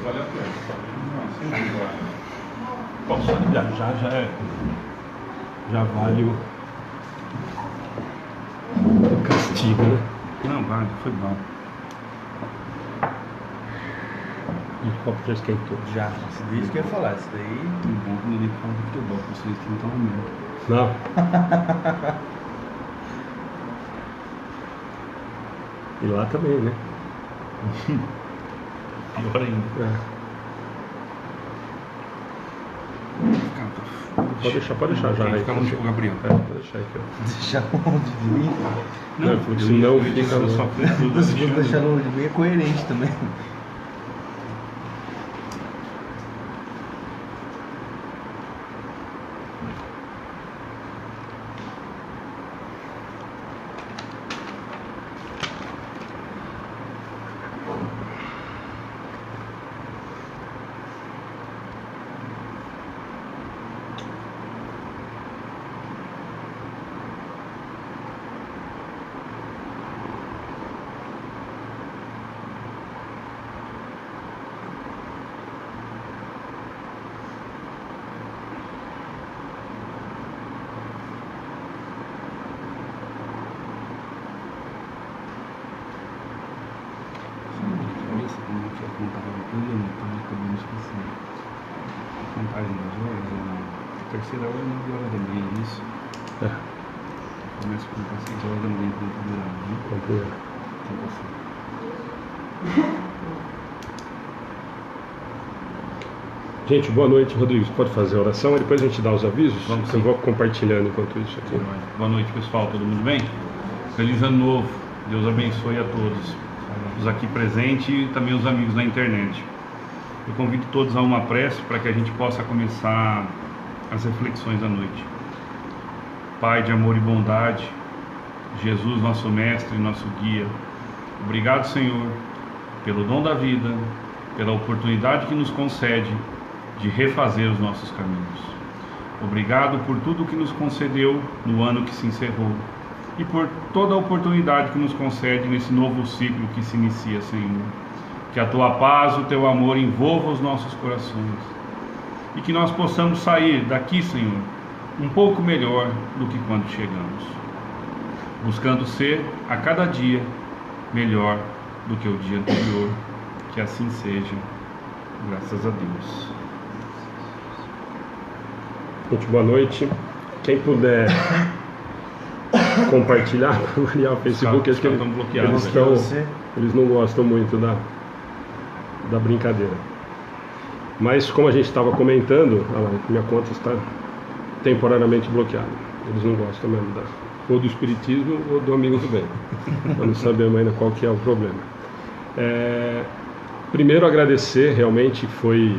Vale a pena. Posso só de viajar já vale o castigo, né? Não, vale, foi bom. E o copo já esquentou. Já, isso que eu ia falar, isso daí. Muito bom quando ele fala de futebol, vocês que não estão mesmo. Não. E lá também, né? Pior ainda. É. Pode deixar já. Fica longe pro Gabriel. Pode deixar aqui, ó. Deixar longe de mim. Não, porque senão fica só longe. tudo Se você deixar longe de mim é coerente também. Contagem das horas, a terceira hora é 9 horas da manhã, isso? É. Começa a contar 6 horas da manhã com o primeiro, né? Com o primeiro. Gente, boa noite, Rodrigo. Você pode fazer a oração e depois a gente dá os avisos? Vamos sim. Eu vou compartilhando enquanto isso aqui. Boa noite, pessoal. Todo mundo bem? Feliz ano novo. Deus abençoe a todos. Os aqui presentes e também os amigos na internet. Eu convido todos a uma prece para que a gente possa começar as reflexões da noite. Pai de amor e bondade, Jesus, nosso mestre e nosso guia, obrigado, Senhor, pelo dom da vida, pela oportunidade que nos concede de refazer os nossos caminhos. Obrigado por tudo que nos concedeu no ano que se encerrou e por toda a oportunidade que nos concede nesse novo ciclo que se inicia, Senhor. Que a Tua paz, o Teu amor envolva os nossos corações e que nós possamos sair daqui, Senhor, um pouco melhor do que quando chegamos, buscando ser a cada dia melhor do que o dia anterior. Que assim seja, graças a Deus. Gente, boa noite. Quem puder compartilhar para variar o Facebook, acho que estão bloqueados. Eles não gostam muito da brincadeira. Mas como a gente estava comentando, minha conta está temporariamente bloqueada. Eles não gostam mesmo ou do espiritismo ou do amigo do bem. Nós não sabemos ainda qual que é o problema. Primeiro agradecer, realmente foi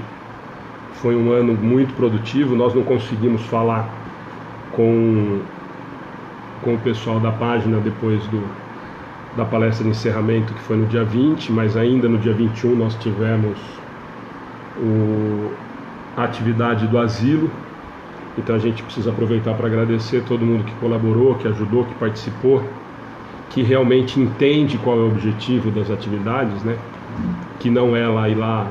um ano muito produtivo. Nós não conseguimos falar com o pessoal da página depois da palestra de encerramento, que foi no dia 20, mas ainda no dia 21 nós tivemos a atividade do asilo. Então a gente precisa aproveitar para agradecer todo mundo que colaborou, que ajudou, que participou, que realmente entende qual é o objetivo das atividades, né? Que não é ir lá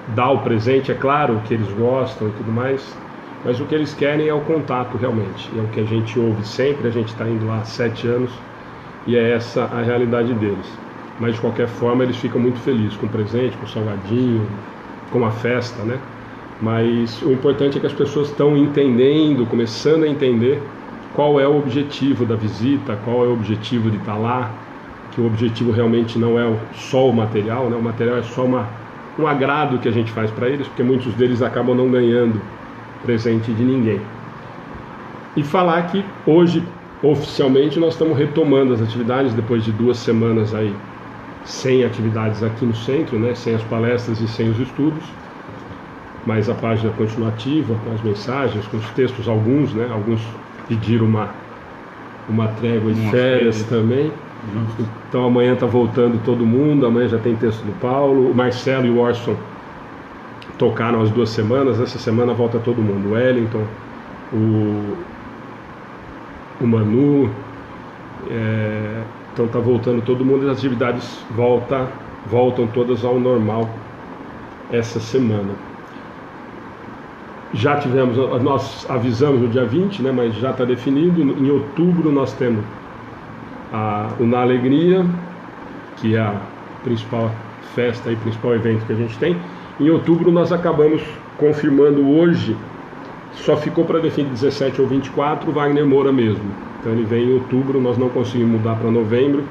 dar o presente, é claro que eles gostam e tudo mais, mas o que eles querem é o contato realmente, é o que a gente ouve sempre. A gente está indo lá há 7 anos e é essa a realidade deles. Mas de qualquer forma eles ficam muito felizes com o presente, com o salgadinho, com a festa, né? Mas o importante é que as pessoas estão entendendo, começando a entender qual é o objetivo da visita, qual é o objetivo de estar lá, que o objetivo realmente não é só o material, né? O material é só um agrado que a gente faz para eles, porque muitos deles acabam não ganhando presente de ninguém. E falar que hoje, oficialmente, nós estamos retomando as atividades depois de 2 semanas aí sem atividades aqui no centro, né? Sem as palestras e sem os estudos. Mas a página continua ativa, com as mensagens, com os textos, alguns, né? Alguns pediram uma trégua de férias também. Então amanhã está voltando todo mundo, amanhã já tem texto do Paulo. O Marcelo e o Orson tocaram as 2 semanas, essa semana volta todo mundo. O Wellington, o Manu, então está voltando todo mundo e as atividades voltam todas ao normal essa semana. Já tivemos, nós avisamos no dia 20, né, mas já está definido. Em outubro nós temos o Na Alegria, que é a principal festa e principal evento que a gente tem. Em outubro nós acabamos confirmando hoje, só ficou para definir 17 ou 24 o Wagner Moura mesmo. Então ele vem em outubro, nós não conseguimos mudar para novembro,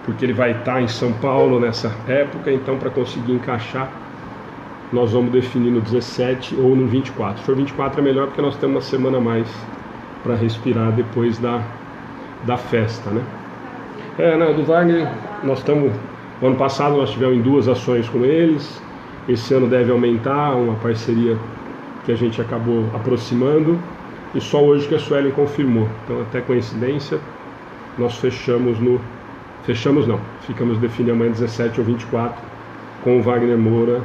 porque ele vai estar em São Paulo nessa época, então para conseguir encaixar, nós vamos definir no 17 ou no 24. Se for 24 é melhor, porque nós temos uma semana a mais para respirar depois da festa, né? Do Wagner, nós estamos... O ano passado nós tivemos em 2 ações com eles, esse ano deve aumentar, uma parceria que a gente acabou aproximando, e só hoje que a Suelen confirmou. Então, até coincidência, nós ficamos definindo amanhã 17 ou 24 com o Wagner Moura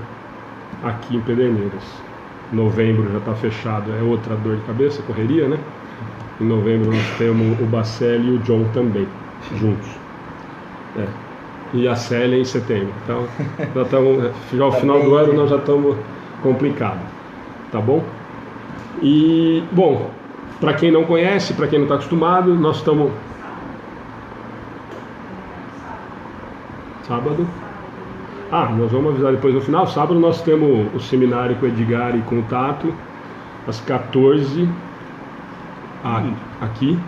aqui em Pederneiras. Novembro já está fechado, é outra dor de cabeça, correria, né? Em novembro nós temos o Bacelli e o John também, juntos. E a Célia em setembro. Então, já ao final do ano nós já estamos complicados, tá bom? E, bom, para quem não conhece, para quem não está acostumado, nós estamos... Sábado? Nós vamos avisar depois no final. Sábado nós temos o seminário com o Edgar e com o Tato, às 14, aqui,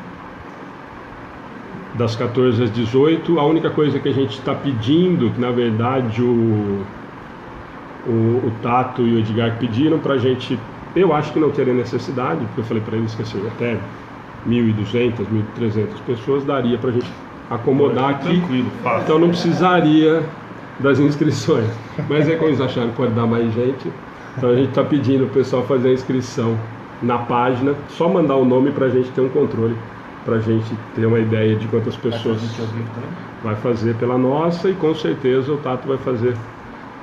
das 14 às 18. A única coisa que a gente está pedindo, que na verdade o Tato e o Edgar pediram para a gente, eu acho que não teria necessidade, porque eu falei para eles que assim, até 1.200, 1.300 pessoas daria para a gente acomodar aqui, então não precisaria das inscrições, mas como eles acharam que pode dar mais gente, então a gente está pedindo o pessoal fazer a inscrição na página, só mandar o nome para a gente ter um controle, para a gente ter uma ideia de quantas pessoas vai fazer pela nossa, e com certeza o Tato vai fazer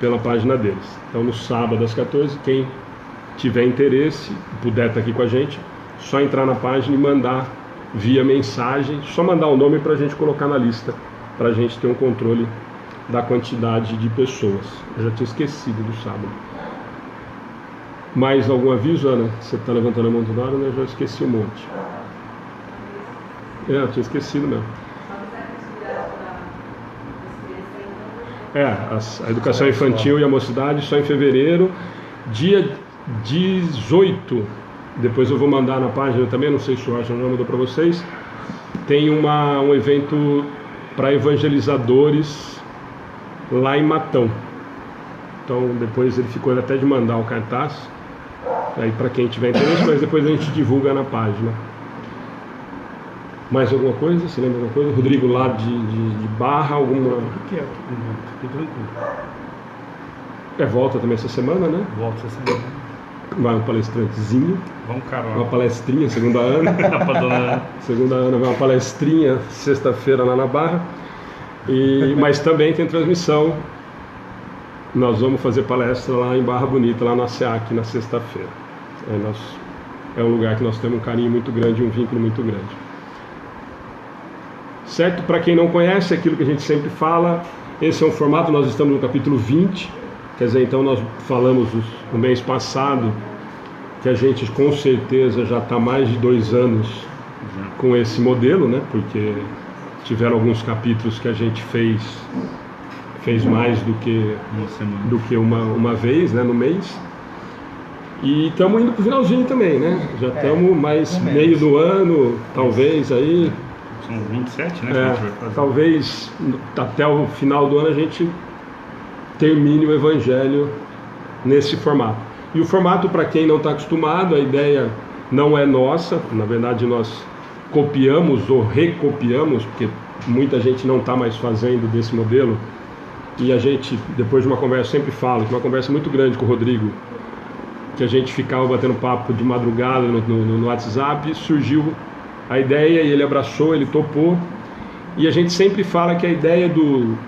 pela página deles. Então no sábado às 14, quem tiver interesse, puder estar aqui com a gente, só entrar na página e mandar via mensagem, só mandar o nome para a gente colocar na lista, para a gente ter um controle da quantidade de pessoas. Eu já tinha esquecido do sábado. Mais algum aviso, Ana? Você está levantando a mão toda hora, né? Eu já esqueci um monte. Eu tinha esquecido mesmo. A educação infantil e a mocidade só em fevereiro. Dia 18, depois eu vou mandar na página também, não sei se o Arson já mandou para vocês, tem um evento para evangelizadores lá em Matão. Então depois ele ficou até de mandar o cartaz aí para quem tiver interesse, mas depois a gente divulga na página. Mais alguma coisa? Você lembra alguma coisa? Rodrigo lá de Barra, alguma... Fiquei tranquilo. Volta também essa semana, né? Volta essa semana. Vai um palestrantezinho. Vamos, Carol. Uma palestrinha, segunda Ana. Segunda Ana vai uma palestrinha, sexta-feira lá na Barra. Mas também tem transmissão. Nós vamos fazer palestra lá em Barra Bonita, lá na SEAC, na sexta-feira. É um lugar que nós temos um carinho muito grande, um vínculo muito grande. Certo? Para quem não conhece, aquilo que a gente sempre fala, esse é um formato, nós estamos no capítulo 20, quer dizer, então nós falamos no mês passado que a gente com certeza já está mais de 2 anos com esse modelo, né? Porque tiveram alguns capítulos que a gente fez mais do que uma vez, né, no mês. E estamos indo para o finalzinho também, né? Já estamos mais meio do ano, talvez aí. São 27, né? Que a gente vai fazer. Talvez até o final do ano a gente termine o Evangelho nesse formato. E o formato, para quem não está acostumado, a ideia não é nossa, na verdade nós copiamos ou recopiamos, porque muita gente não está mais fazendo desse modelo, e a gente, depois de uma conversa, sempre falo, uma conversa muito grande com o Rodrigo, que a gente ficava batendo papo de madrugada no WhatsApp, surgiu a ideia e ele abraçou, ele topou, e a gente sempre fala que a ideia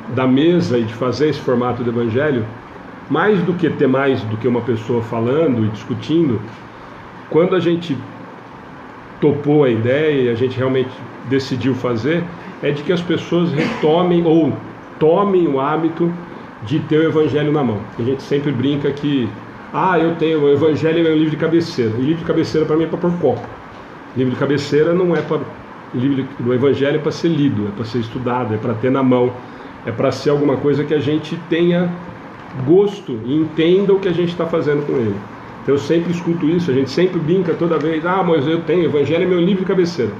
da mesa e de fazer esse formato do Evangelho, mais do que ter mais do que uma pessoa falando e discutindo, quando a gente topou a ideia e a gente realmente decidiu fazer, é de que as pessoas retomem ou tomem o hábito de ter o Evangelho na mão. A gente sempre brinca que, eu tenho o Evangelho, é meu livro de cabeceira. E livro de cabeceira para mim é para pôr copo. Livro de cabeceira não é para... O livro do Evangelho é para ser lido, é para ser estudado, é para ter na mão, é para ser alguma coisa que a gente tenha gosto e entenda o que a gente está fazendo com ele. Então eu sempre escuto isso, a gente sempre brinca toda vez, mas eu tenho, o Evangelho é meu livro de cabeceira.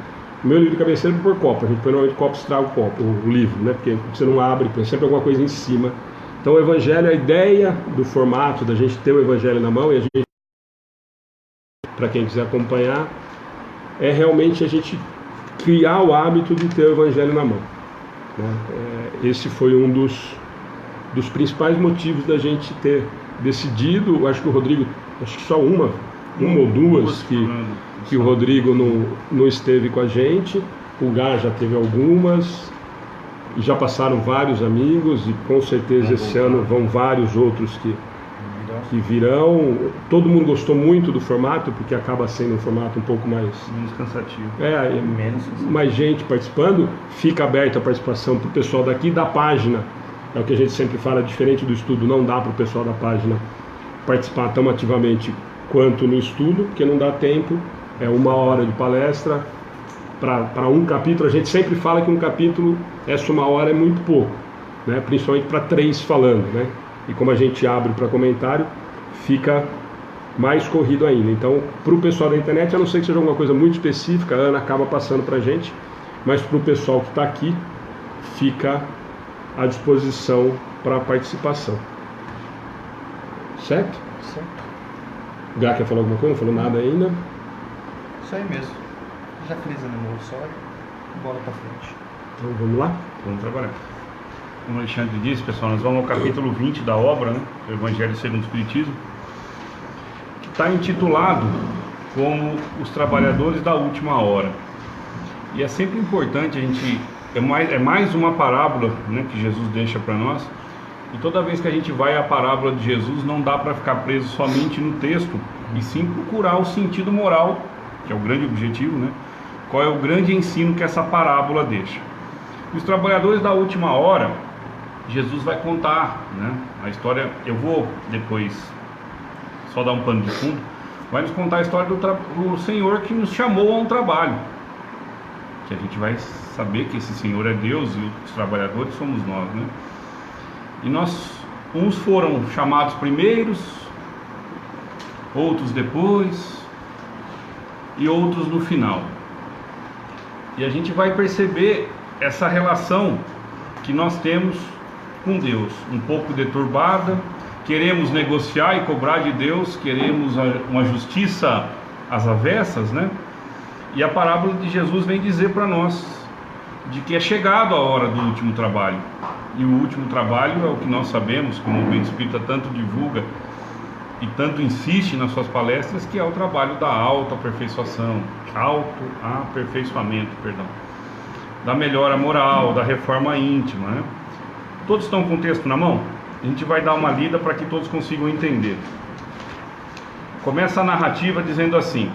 O meu livro de cabeceira é para pôr copo, a gente põe normalmente copo, estraga o copo, o livro, né? Porque você não abre, põe sempre alguma coisa em cima. Então o Evangelho, a ideia do formato, da gente ter o Evangelho na mão, e a gente, para quem quiser acompanhar, é realmente a gente criar o hábito de ter o Evangelho na mão, né? Esse foi um dos principais motivos da gente ter decidido. Acho que o Rodrigo, acho que só uma ou duas que o Rodrigo não esteve com a gente. O Gá já teve algumas, e já passaram vários amigos, e com certeza esse ano vão vários outros que virão. Todo mundo gostou muito do formato, porque acaba sendo um formato um pouco mais... menos cansativo. Mais gente participando. Fica aberta a participação para o pessoal daqui da página. É o que a gente sempre fala, diferente do estudo, não dá para o pessoal da página participar tão ativamente quanto no estudo, porque não dá tempo. É 1 hora de palestra para um capítulo. A gente sempre fala que um capítulo, essa 1 hora é muito pouco, né? Principalmente para 3 falando, né? E como a gente abre para comentário, fica mais corrido ainda. Então, para o pessoal da internet, a não ser que seja alguma coisa muito específica, a Ana acaba passando para a gente, mas para o pessoal que está aqui, fica à disposição para a participação. Certo? Certo. O Gá quer falar alguma coisa? Não falou nada ainda? Isso aí mesmo. Já frisa no novo sódio. Bola pra frente. Então vamos lá? Vamos trabalhar. Como o Alexandre disse, pessoal, nós vamos ao capítulo 20 da obra, né? Do Evangelho segundo o Espiritismo, que está intitulado como Os Trabalhadores da Última Hora. E é sempre importante a gente... É mais uma parábola, né, que Jesus deixa para nós. E toda vez que a gente vai à parábola de Jesus, não dá para ficar preso somente no texto, e sim procurar o sentido moral, que é o grande objetivo, né? Qual é o grande ensino que essa parábola deixa. Os trabalhadores da última hora, Jesus vai contar, né, a história. Eu vou depois só dar um pano de fundo. Vai nos contar a história do Senhor que nos chamou a um trabalho, que a gente vai saber que esse Senhor é Deus e os trabalhadores somos nós, né? E uns foram chamados primeiros, outros depois e outros no final. E a gente vai perceber essa relação que nós temos com Deus, um pouco deturbada. Queremos negociar e cobrar de Deus, queremos uma justiça às avessas, né? E a parábola de Jesus vem dizer para nós de que é chegado a hora do último trabalho. E o último trabalho é o que nós sabemos, que o movimento espírita tanto divulga e tanto insiste nas suas palestras, que é o trabalho da autoaperfeiçoamento, da melhora moral, da reforma íntima, né? Todos estão com o texto na mão? A gente vai dar uma lida para que todos consigam entender. Começa a narrativa dizendo assim: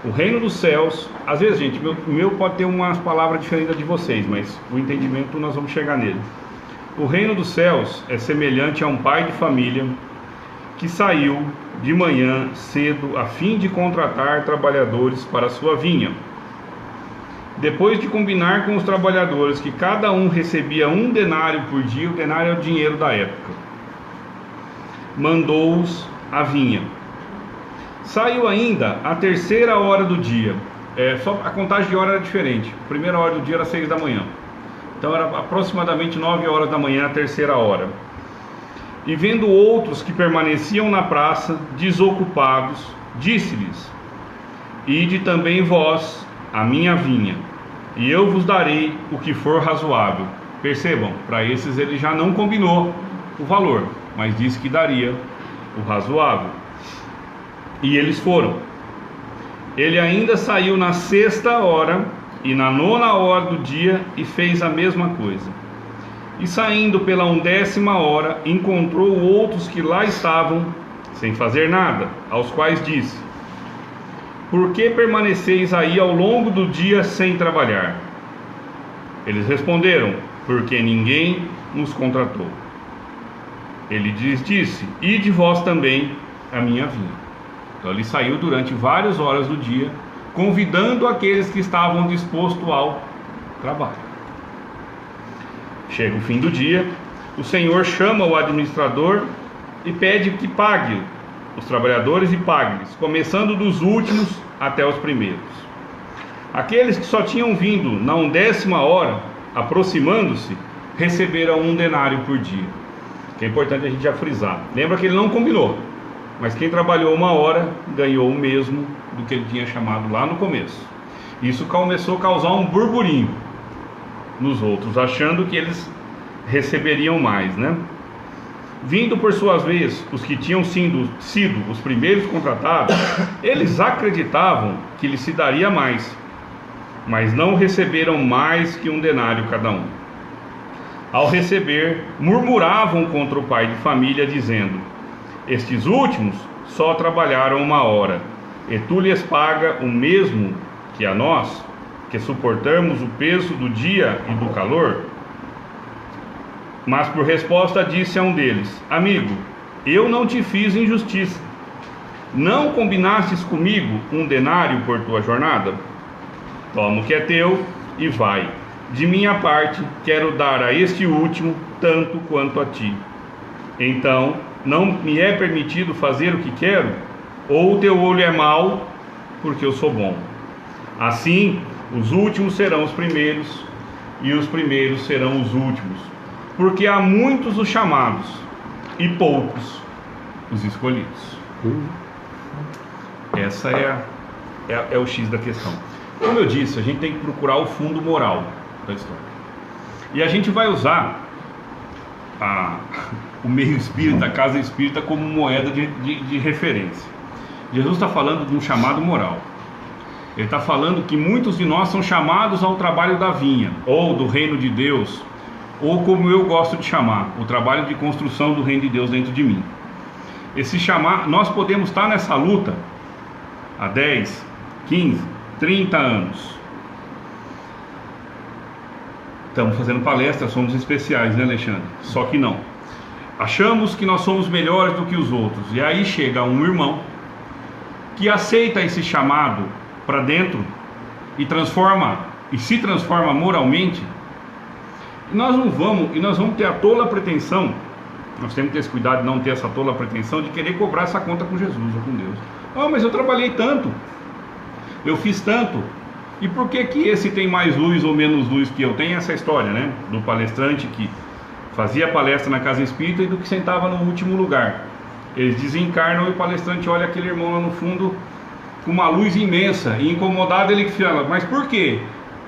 o reino dos céus... Às vezes, gente, o meu pode ter umas palavras diferentes de vocês, mas o entendimento nós vamos chegar nele. O reino dos céus é semelhante a um pai de família que saiu de manhã cedo a fim de contratar trabalhadores para a sua vinha. Depois de combinar com os trabalhadores que cada um recebia 1 denário por dia, o denário é o dinheiro da época, mandou-os à vinha. Saiu ainda a 3ª hora do dia. Só a contagem de hora era diferente. A primeira hora do dia era 6 da manhã. Então era aproximadamente 9 horas da manhã, a 3ª hora. E vendo outros que permaneciam na praça, desocupados, disse-lhes: ide também vós à minha vinha, e eu vos darei o que for razoável. Percebam, para esses ele já não combinou o valor, mas disse que daria o razoável. E eles foram. Ele ainda saiu na 6ª hora e na 9ª hora do dia e fez a mesma coisa. E saindo pela 10ª hora, encontrou outros que lá estavam sem fazer nada, aos quais disse: por que permaneceis aí ao longo do dia sem trabalhar? Eles responderam: porque ninguém nos contratou. Ele lhes disse: ide vós também à minha vinha. Então ele saiu durante várias horas do dia, convidando aqueles que estavam dispostos ao trabalho. Chega o fim do dia, o Senhor chama o administrador e pede que pague os trabalhadores e pague-lhes, começando dos últimos até os primeiros. Aqueles que só tinham vindo na 10ª hora, aproximando-se, receberam 1 denário por dia. Que é importante a gente já frisar. Lembra que ele não combinou, mas quem trabalhou 1 hora ganhou o mesmo do que ele tinha chamado lá no começo. Isso começou a causar um burburinho nos outros, achando que eles receberiam mais, né? Vindo por suas vezes os que tinham sido os primeiros contratados, eles acreditavam que lhes se daria mais, mas não receberam mais que 1 denário cada um. Ao receber, murmuravam contra o pai de família, dizendo: estes últimos só trabalharam 1 hora, e tu lhes paga o mesmo que a nós, que suportamos o peso do dia e do calor? Mas por resposta disse a um deles: amigo, eu não te fiz injustiça. Não combinastes comigo 1 denário por tua jornada? Toma o que é teu e vai. De minha parte, quero dar a este último tanto quanto a ti. Então, não me é permitido fazer o que quero? Ou o teu olho é mau, porque eu sou bom? Assim, os últimos serão os primeiros, e os primeiros serão os últimos. Porque há muitos os chamados, e poucos os escolhidos. Essa é o X da questão. Como eu disse, a gente tem que procurar o fundo moral da história. E a gente vai usar o meio espírita, a casa espírita, como moeda de referência. Jesus está falando de um chamado moral. Ele está falando que muitos de nós são chamados ao trabalho da vinha, ou do reino de Deus, ou como eu gosto de chamar, o trabalho de construção do reino de Deus dentro de mim. Nós podemos estar nessa luta há 10, 15, 30 anos. Estamos fazendo palestras, somos especiais, né, Alexandre? Só que não. Achamos que nós somos melhores do que os outros. E aí chega um irmão que aceita esse chamado para dentro e se transforma moralmente. E nós vamos ter a tola pretensão, nós temos que ter esse cuidado de não ter essa tola pretensão de querer cobrar essa conta com Jesus ou com Deus. Mas eu trabalhei tanto, eu fiz tanto, e por que que esse tem mais luz ou menos luz que eu? Tem essa história, né, do palestrante que fazia palestra na casa espírita e do que sentava no último lugar. Eles desencarnam e o palestrante olha aquele irmão lá no fundo com uma luz imensa, e incomodado ele fala: mas por quê?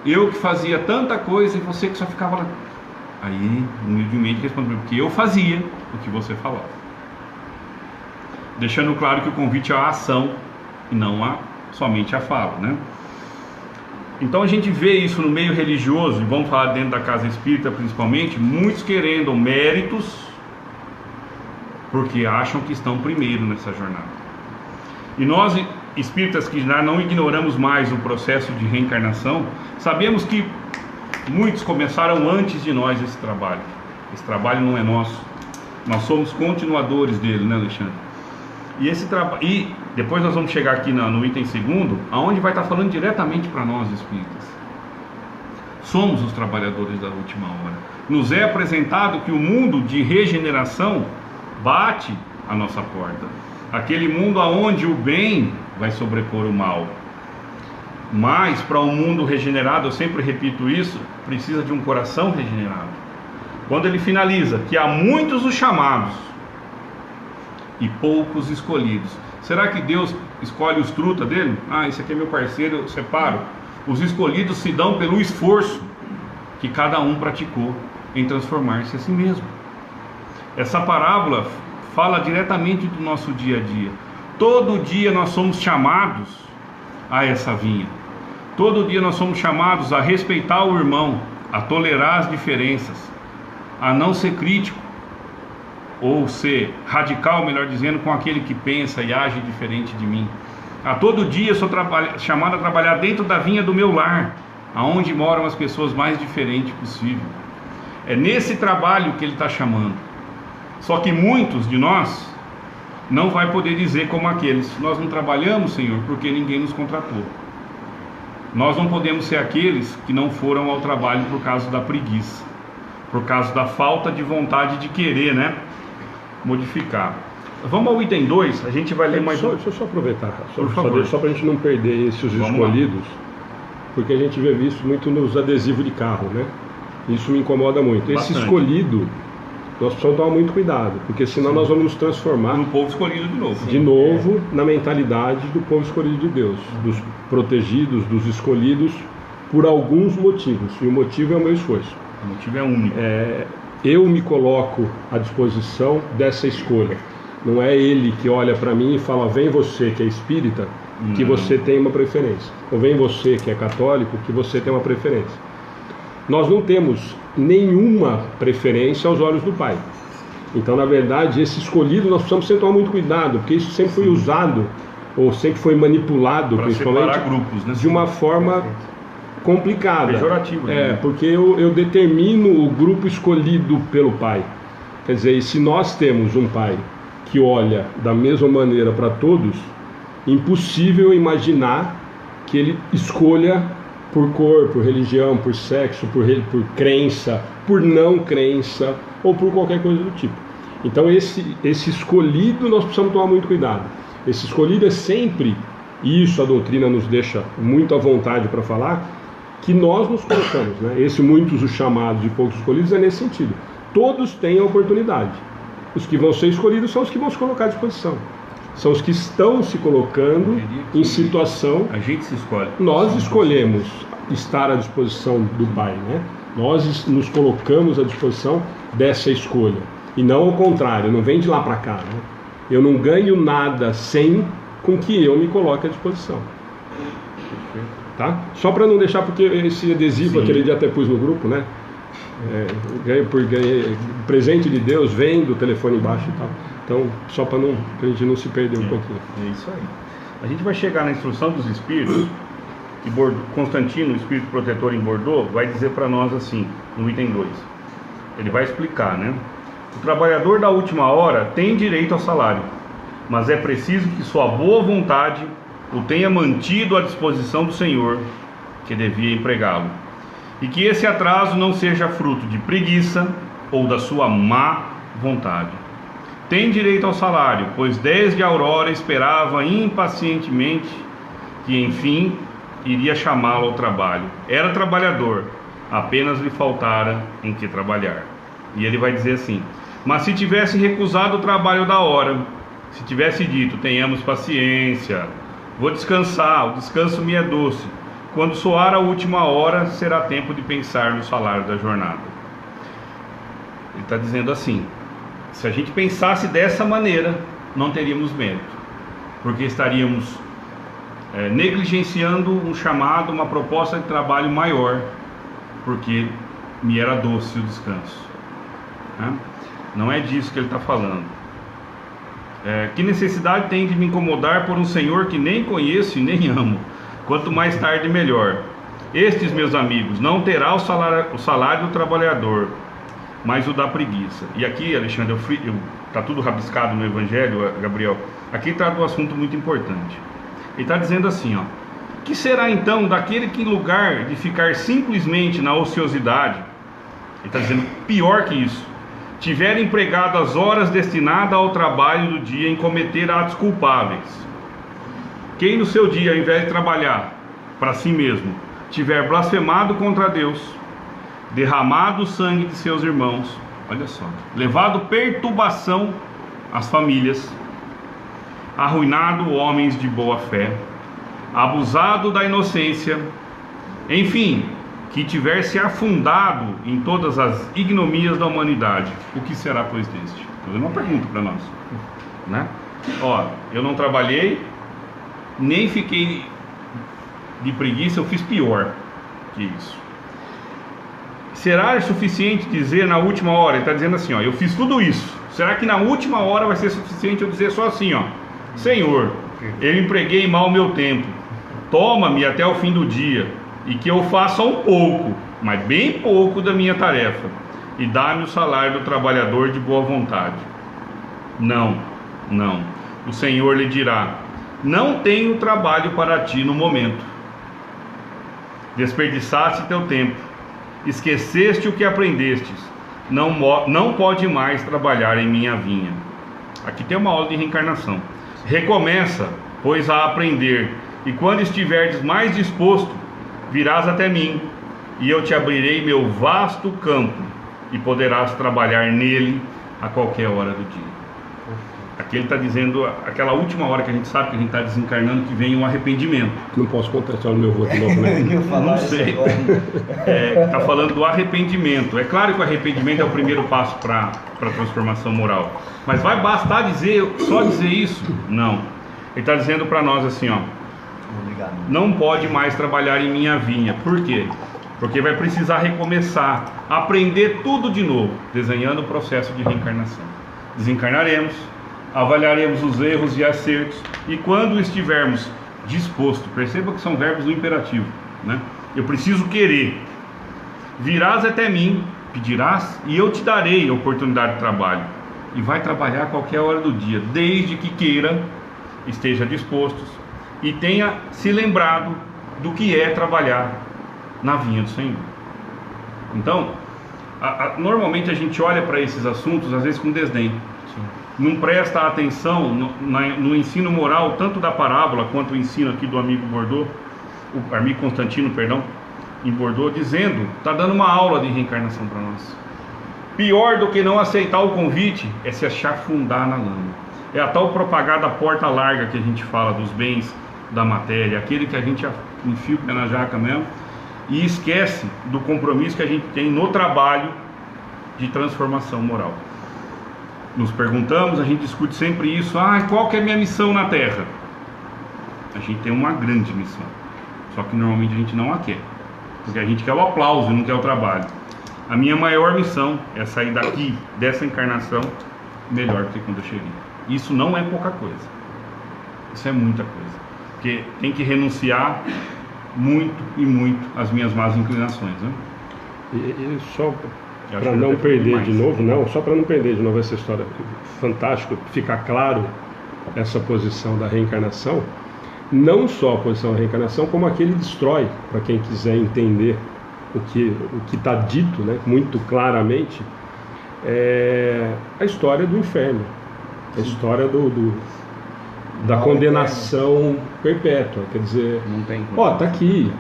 Eu que fazia tanta coisa e você que só ficava lá. Aí, humildemente respondeu: porque eu fazia o que você falava. Deixando claro que o convite é a ação e não somente a fala, né? Então a gente vê isso no meio religioso, e vamos falar dentro da casa espírita principalmente, muitos querendo méritos porque acham que estão primeiro nessa jornada. E nós espíritas que já não ignoramos mais o processo de reencarnação, sabemos que muitos começaram antes de nós esse trabalho. Esse trabalho não é nosso, nós somos continuadores dele, né, Alexandre? E depois nós vamos chegar aqui no item 2, aonde vai estar falando diretamente para nós espíritas. Somos os trabalhadores da última hora. Nos é apresentado que o mundo de regeneração bate a nossa porta. Aquele mundo aonde o bem vai sobrepor o mal. Mas para um mundo regenerado, eu sempre repito isso, precisa de um coração regenerado. Quando ele finaliza que há muitos os chamados e poucos escolhidos. Será que Deus escolhe os truta dele? Esse aqui é meu parceiro, eu separo. Os escolhidos se dão pelo esforço que cada um praticou em transformar-se a si mesmo. Essa parábola fala diretamente do nosso dia a dia. Todo dia nós somos chamados a essa vinha. Todo dia nós somos chamados a respeitar o irmão, a tolerar as diferenças, a não ser crítico, ou ser radical, melhor dizendo, com aquele que pensa e age diferente de mim. A todo dia eu sou chamado a trabalhar dentro da vinha do meu lar, aonde moram as pessoas mais diferentes possível. É nesse trabalho que ele está chamando. Só que muitos de nós não vai poder dizer como aqueles: nós não trabalhamos, Senhor, porque ninguém nos contratou. Nós não podemos ser aqueles que não foram ao trabalho por causa da preguiça, por causa da falta de vontade de querer, né, modificar. Vamos ao item 2, a gente vai ler mais... Deixa eu só aproveitar, Por favor. só para a gente não perder esses escolhidos, porque a gente vê isso muito nos adesivos de carro, né? Isso me incomoda muito. Bastante. Esse escolhido, nós precisamos tomar muito cuidado, porque senão nós vamos nos transformar No povo escolhido de novo. de novo na mentalidade do povo escolhido de Deus, dos protegidos, dos escolhidos por alguns motivos, e o motivo é o meu esforço. O motivo é único. Eu me coloco à disposição dessa escolha. Não é ele que olha para mim e fala: vem você que é espírita, que você tem uma preferência, ou vem você que é católico, que você tem uma preferência. Nós não temos nenhuma preferência aos olhos do Pai. Então, na verdade, esse escolhido nós precisamos sempre tomar muito cuidado, porque isso sempre foi usado, ou sempre foi manipulado, Para principalmente separar grupos, né? de uma forma complicada. Pejorativo, né? Porque eu determino o grupo escolhido pelo Pai. Quer dizer, e se nós temos um Pai que olha da mesma maneira para todos, impossível imaginar que ele escolha por cor, por religião, por sexo, por crença, por não crença ou por qualquer coisa do tipo. Então esse escolhido nós precisamos tomar muito cuidado. Esse escolhido é sempre, e isso a doutrina nos deixa muito à vontade para falar, que nós nos colocamos, né? Esse muitos os chamados e poucos escolhidos é nesse sentido. Todos têm a oportunidade. Os que vão ser escolhidos são os que vão se colocar à disposição. São os que estão se colocando em situação... A gente se escolhe. Nós escolhemos estar à disposição do Pai, né? Nós nos colocamos à disposição dessa escolha. E não ao contrário, não vem de lá para cá, né? Eu não ganho nada sem com que eu me coloque à disposição. Tá? Só para não deixar, porque esse adesivo, Sim, aquele dia até pus no grupo, né? Ganhei presente de Deus, vem do telefone embaixo e tal. Então, só para a gente não se perder um pouquinho. É isso aí. A gente vai chegar na instrução dos espíritos, e Constantino, o espírito protetor em Bordeaux, vai dizer para nós assim, no item 2. Ele vai explicar, né? O trabalhador da última hora tem direito ao salário, mas é preciso que sua boa vontade o tenha mantido à disposição do Senhor, que devia empregá-lo. E que esse atraso não seja fruto de preguiça ou da sua má vontade. Tem direito ao salário, pois desde a aurora esperava impacientemente que, enfim, iria chamá-lo ao trabalho. Era trabalhador, apenas lhe faltara em que trabalhar. E ele vai dizer assim: mas se tivesse recusado o trabalho da hora, se tivesse dito: tenhamos paciência, vou descansar, o descanso me é doce, quando soar a última hora, será tempo de pensar no salário da jornada. Ele está dizendo assim: se a gente pensasse dessa maneira, não teríamos mérito, porque estaríamos negligenciando um chamado, uma proposta de trabalho maior, porque me era doce o descanso, né? Não é disso que ele está falando. Que necessidade tem de me incomodar por um Senhor que nem conheço e nem amo? Quanto mais tarde, melhor. Estes, meus amigos, não terá o salário do trabalhador, mas o da preguiça. E aqui, Alexandre, está tudo rabiscado no Evangelho, Gabriel. Aqui trata um assunto muito importante. Ele está dizendo assim, ó: que será então daquele que, em lugar de ficar simplesmente na ociosidade, ele está dizendo pior que isso, tiver empregado as horas destinadas ao trabalho do dia em cometer atos culpáveis? Quem no seu dia, ao invés de trabalhar para si mesmo, tiver blasfemado contra Deus, derramado o sangue de seus irmãos, olha só, levado perturbação às famílias, arruinado homens de boa fé, abusado da inocência, enfim, que tiver se afundado em todas as ignominias da humanidade, o que será, pois, deste? Estou fazendo uma pergunta para nós, né? Ó, eu não trabalhei, nem fiquei de preguiça, eu fiz pior que isso. Será suficiente dizer na última hora? Ele está dizendo assim, ó: eu fiz tudo isso. Será que na última hora vai ser suficiente eu dizer só assim, ó: Senhor, eu empreguei mal o meu tempo, toma-me até o fim do dia, e que eu faça um pouco, mas bem pouco, da minha tarefa, e dá-me o salário do trabalhador de boa vontade. Não, não. O Senhor lhe dirá: não tenho trabalho para ti no momento. Desperdiçaste teu tempo, esqueceste o que aprendestes, não pode mais trabalhar em minha vinha. Aqui tem uma aula de reencarnação. Recomeça, pois, a aprender, e quando estiveres mais disposto, virás até mim, e eu te abrirei meu vasto campo, e poderás trabalhar nele a qualquer hora do dia. Aqui ele está dizendo aquela última hora que a gente sabe que a gente está desencarnando, que vem o arrependimento. Não posso contestar no meu voto novo, né? Não sei. Está falando do arrependimento. É claro que o arrependimento é o primeiro passo para a transformação moral. Mas vai bastar só dizer isso? Não. Ele está dizendo para nós assim, ó. Obrigado. Não pode mais trabalhar em minha vinha. Por quê? Porque vai precisar recomeçar, aprender tudo de novo, desenhando o processo de reencarnação. Desencarnaremos, avaliaremos os erros e acertos, e quando estivermos dispostos, perceba que são verbos do imperativo, né? Eu preciso querer. Virás até mim, pedirás, e eu te darei a oportunidade de trabalho. E vai trabalhar a qualquer hora do dia, desde que queira, esteja disposto e tenha se lembrado do que é trabalhar na vinha do Senhor. Então, normalmente a gente olha para esses assuntos às vezes com desdém. Não presta atenção no ensino moral, tanto da parábola quanto o ensino aqui do amigo Bordeaux, o amigo Constantino, perdão, em Bordeaux, dizendo, está dando uma aula de reencarnação para nós. Pior do que não aceitar o convite é se achafundar na lama. É a tal propaganda porta larga que a gente fala dos bens da matéria, aquele que a gente enfia o pé na jaca mesmo e esquece do compromisso que a gente tem no trabalho de transformação moral. Nos perguntamos, a gente discute sempre isso. Qual que é a minha missão na Terra? A gente tem uma grande missão, só que normalmente a gente não a quer, porque a gente quer o aplauso e não quer o trabalho. A minha maior missão é sair daqui, dessa encarnação, melhor do que quando eu cheguei. Isso não é pouca coisa, isso é muita coisa, porque tem que renunciar muito e muito às minhas más inclinações, né? E só para não perder de novo, só para não perder de novo essa história fantástica, ficar claro essa posição da reencarnação, não só a posição da reencarnação, como aquele destrói, para quem quiser entender o que está dito, né, muito claramente, é a história do inferno, a história da condenação perpétua, quer dizer, tá aqui,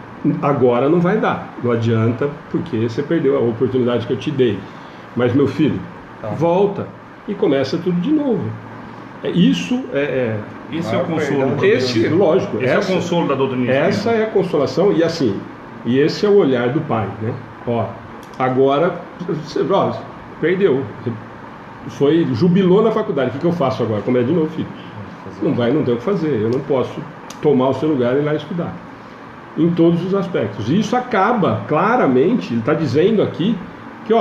agora não vai dar, não adianta, porque você perdeu a oportunidade que eu te dei, mas meu filho, volta e começa tudo de novo. Esse é o consolo. Lógico. Esse é o consolo da doutrina. Essa é a consolação e assim, e esse é o olhar do pai, né? Agora você perdeu, jubilou na faculdade. O que eu faço agora? Começa de novo, filho. Não tem o que fazer. Eu não posso tomar o seu lugar e ir lá estudar. Em todos os aspectos. E isso acaba claramente. Ele está dizendo aqui que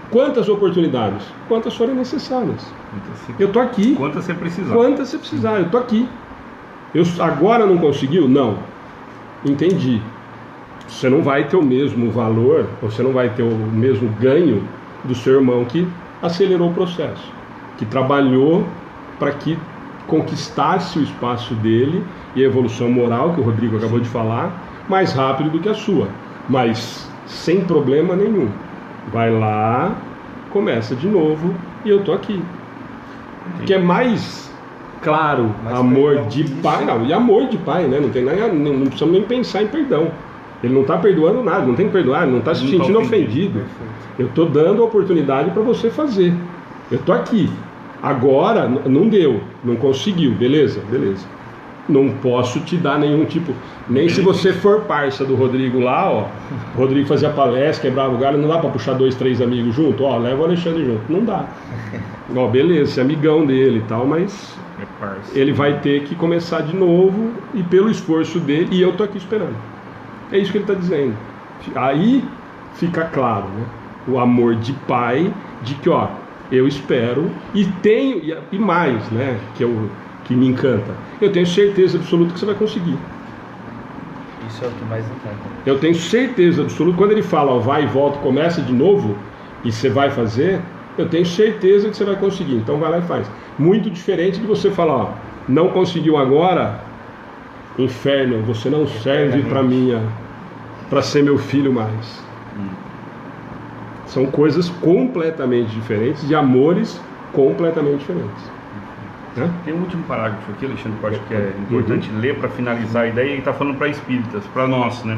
quantas oportunidades, quantas forem necessárias. Eu estou aqui. Quantas você precisar. Quantas você precisar, eu estou aqui. Agora não conseguiu? Não. Entendi. Você não vai ter o mesmo valor, você não vai ter o mesmo ganho do seu irmão que acelerou o processo, que trabalhou para que conquistasse o espaço dele e a evolução moral, que o Rodrigo acabou de falar, mais rápido do que a sua, mas sem problema nenhum. Vai lá, começa de novo e eu estou aqui. Que é mais claro, amor de pai, e amor de pai, né? Não tem nada, não precisamos nem pensar em perdão. Ele não está perdoando nada, não tem que perdoar, não está se sentindo ofendido. Eu estou dando a oportunidade para você fazer. Eu estou aqui. Agora não deu, não conseguiu, beleza. Não posso te dar nenhum tipo, nem se você for parça do Rodrigo lá, o Rodrigo fazia palestra, quebrava o galho, não dá para puxar 2, 3 amigos junto, leva o Alexandre junto, não dá. Beleza, você é amigão dele e tal, mas ele vai ter que começar de novo e pelo esforço dele, e eu tô aqui esperando. É isso que ele está dizendo. Aí fica claro, né? O amor de pai, de que eu espero e tenho, e mais, né? Que me encanta. Eu tenho certeza absoluta que você vai conseguir. Isso é o que mais encanta. Eu tenho certeza absoluta. Quando ele fala, vai e volta, começa de novo, e você vai fazer, eu tenho certeza que você vai conseguir. Então vai lá e faz. Muito diferente de você falar, ó, não conseguiu agora, inferno, você não serve para ser meu filho mais. São coisas completamente diferentes, de amores completamente diferentes. Né? Tem um último parágrafo aqui, Alexandre, que eu acho que é importante ler para finalizar a ideia. Ele está falando para espíritas, para nós, né?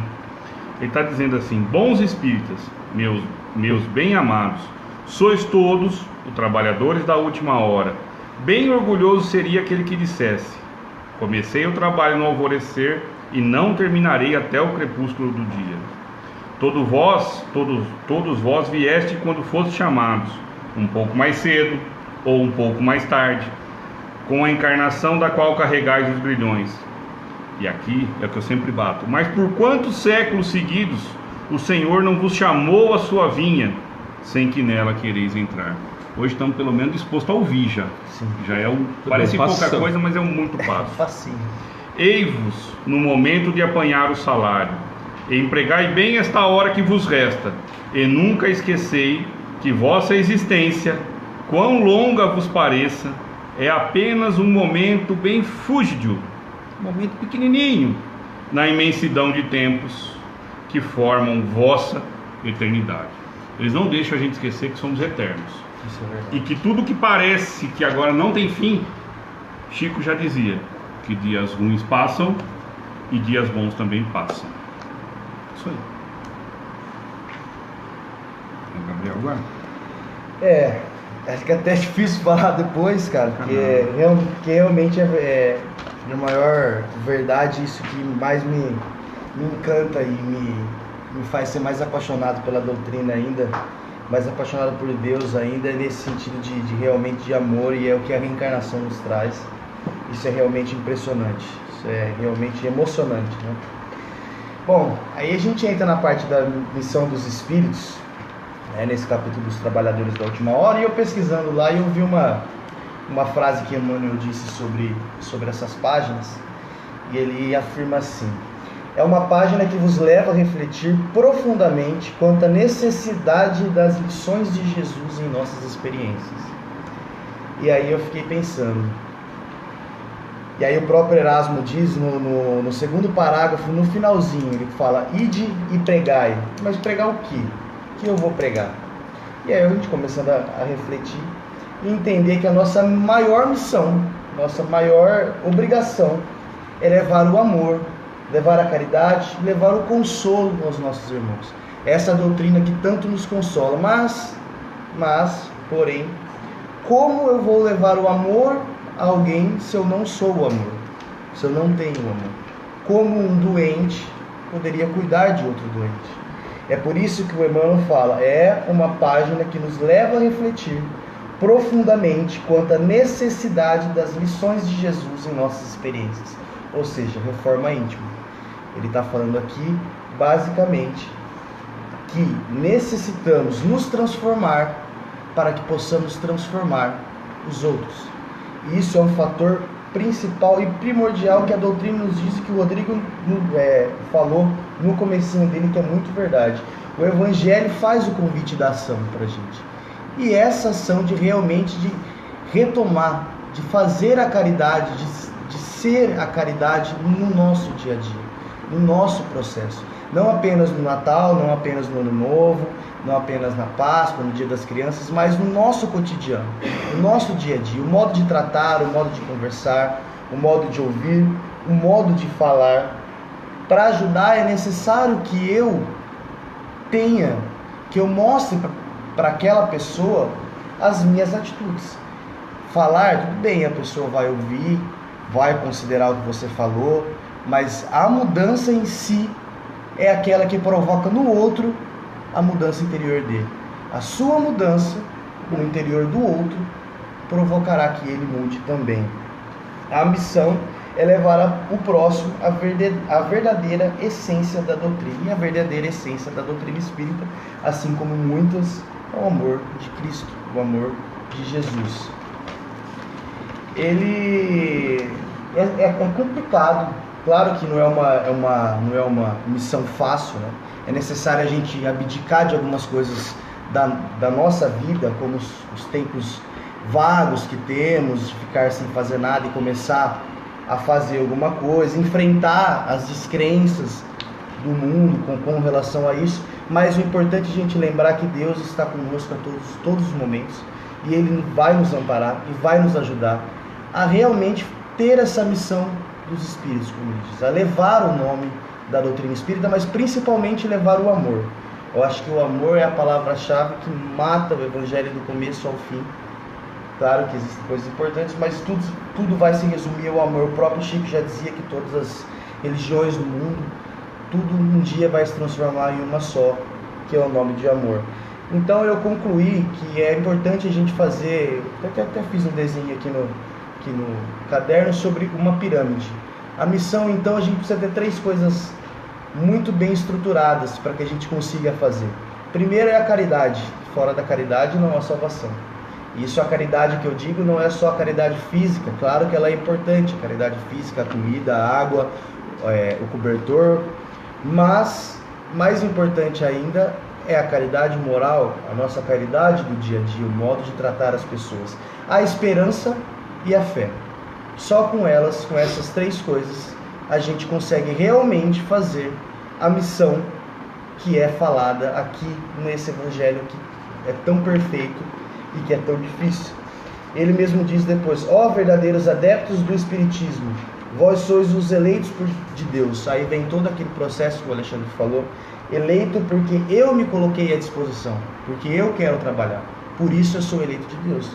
Ele está dizendo assim: bons espíritas, meus bem amados, sois todos os trabalhadores da última hora. Bem orgulhoso seria aquele que dissesse: comecei o trabalho no alvorecer e não terminarei até o crepúsculo do dia. Todos vós vieste quando foste chamados, um pouco mais cedo ou um pouco mais tarde, com a encarnação da qual carregais os grilhões. E aqui é o que eu sempre bato: mas por quantos séculos seguidos o Senhor não vos chamou à sua vinha, sem que nela quereis entrar? Hoje estamos pelo menos dispostos a ouvir já. Sim. Já é parece pouca coisa, mas é muito passo. Facinho. Ei-vos no momento de apanhar o salário, e empregai bem esta hora que vos resta, e nunca esquecei que vossa existência, quão longa vos pareça, é apenas um momento bem fúgido, um momento pequenininho, na imensidão de tempos que formam vossa eternidade. Eles não deixam a gente esquecer que somos eternos. Isso é verdade. E que tudo que parece que agora não tem fim, Chico já dizia, que dias ruins passam e dias bons também passam. Isso aí. É Gabriel agora? Acho que é até difícil falar depois, cara, porque realmente é de maior verdade isso que mais me encanta e me faz ser mais apaixonado pela doutrina ainda, mais apaixonado por Deus ainda, nesse sentido de realmente de amor, e é o que a reencarnação nos traz. Isso é realmente impressionante, isso é realmente emocionante, né? Bom, aí a gente entra na parte da missão dos espíritos, nesse capítulo dos trabalhadores da última hora, e eu pesquisando lá eu vi uma frase que Emmanuel disse sobre essas páginas, e ele afirma assim: é uma página que vos leva a refletir profundamente quanto à necessidade das lições de Jesus em nossas experiências. E aí eu fiquei pensando, e aí o próprio Erasmo diz no segundo parágrafo, no finalzinho, ele fala: ide e pregai. Mas pregar o quê? O que eu vou pregar? E aí a gente começando a refletir e entender que a nossa maior missão, nossa maior obrigação é levar o amor, levar a caridade, levar o consolo aos nossos irmãos. Essa doutrina que tanto nos consola, mas, porém, como eu vou levar o amor a alguém se eu não sou o amor? Se eu não tenho o amor? Como um doente poderia cuidar de outro doente? É por isso que o Emmanuel fala, é uma página que nos leva a refletir profundamente quanto à necessidade das lições de Jesus em nossas experiências, ou seja, reforma íntima. Ele está falando aqui, basicamente, que necessitamos nos transformar para que possamos transformar os outros. E isso é um fator principal e primordial que a doutrina nos diz, que o Rodrigo falou no comecinho dele, que é muito verdade. O Evangelho faz o convite da ação para a gente. E essa ação de realmente de retomar, de fazer a caridade, de ser a caridade no nosso dia a dia, no nosso processo. Não apenas no Natal, não apenas no Ano Novo, não apenas na Páscoa, no Dia das Crianças, mas no nosso cotidiano, no nosso dia a dia, o modo de tratar, o modo de conversar, o modo de ouvir, o modo de falar. Para ajudar é necessário que eu tenha, que eu mostre para aquela pessoa as minhas atitudes. Falar, tudo bem, a pessoa vai ouvir, vai considerar o que você falou, mas a mudança em si é aquela que provoca no outro a mudança interior dele. A sua mudança no interior do outro provocará que ele mude também. A missão é levar o próximo à verdadeira essência da doutrina. E a verdadeira essência da doutrina espírita, assim como muitas, é o amor de Cristo, o amor de Jesus. Ele é complicado. Claro que não é uma missão fácil, né? É necessário a gente abdicar de algumas coisas da nossa vida, como os tempos vagos que temos, de ficar sem fazer nada e começar a fazer alguma coisa, enfrentar as descrenças do mundo com relação a isso. Mas o importante é a gente lembrar que Deus está conosco a todos os momentos, e Ele vai nos amparar e vai nos ajudar a realmente ter essa missão dos Espíritos, como ele diz, a levar o nome da doutrina espírita, mas principalmente levar o amor. Eu acho que o amor é a palavra-chave que mata o Evangelho do começo ao fim. Claro que existem coisas importantes, mas tudo vai se resumir ao amor. O próprio Chico já dizia que todas as religiões do mundo, tudo um dia vai se transformar em uma só, que é o nome de amor. Então eu concluí que é importante a gente fazer, até fiz um desenho aqui no caderno sobre uma pirâmide. A missão, então, a gente precisa ter 3 coisas muito bem estruturadas para que a gente consiga fazer. Primeiro é a caridade. Fora da caridade não há salvação. Isso, a caridade que eu digo, não é só a caridade física. Claro que ela é importante, a caridade física, a comida, a água, o cobertor. Mas, mais importante ainda, é a caridade moral, a nossa caridade do dia a dia, o modo de tratar as pessoas. A esperança e a fé. Só com elas, com essas 3 coisas, a gente consegue realmente fazer a missão que é falada aqui nesse Evangelho que é tão perfeito e que é tão difícil. Ele mesmo diz depois: ó verdadeiros adeptos do Espiritismo, vós sois os eleitos de Deus. Aí vem todo aquele processo que o Alexandre falou: eleito porque eu me coloquei à disposição, porque eu quero trabalhar, por isso eu sou eleito de Deus.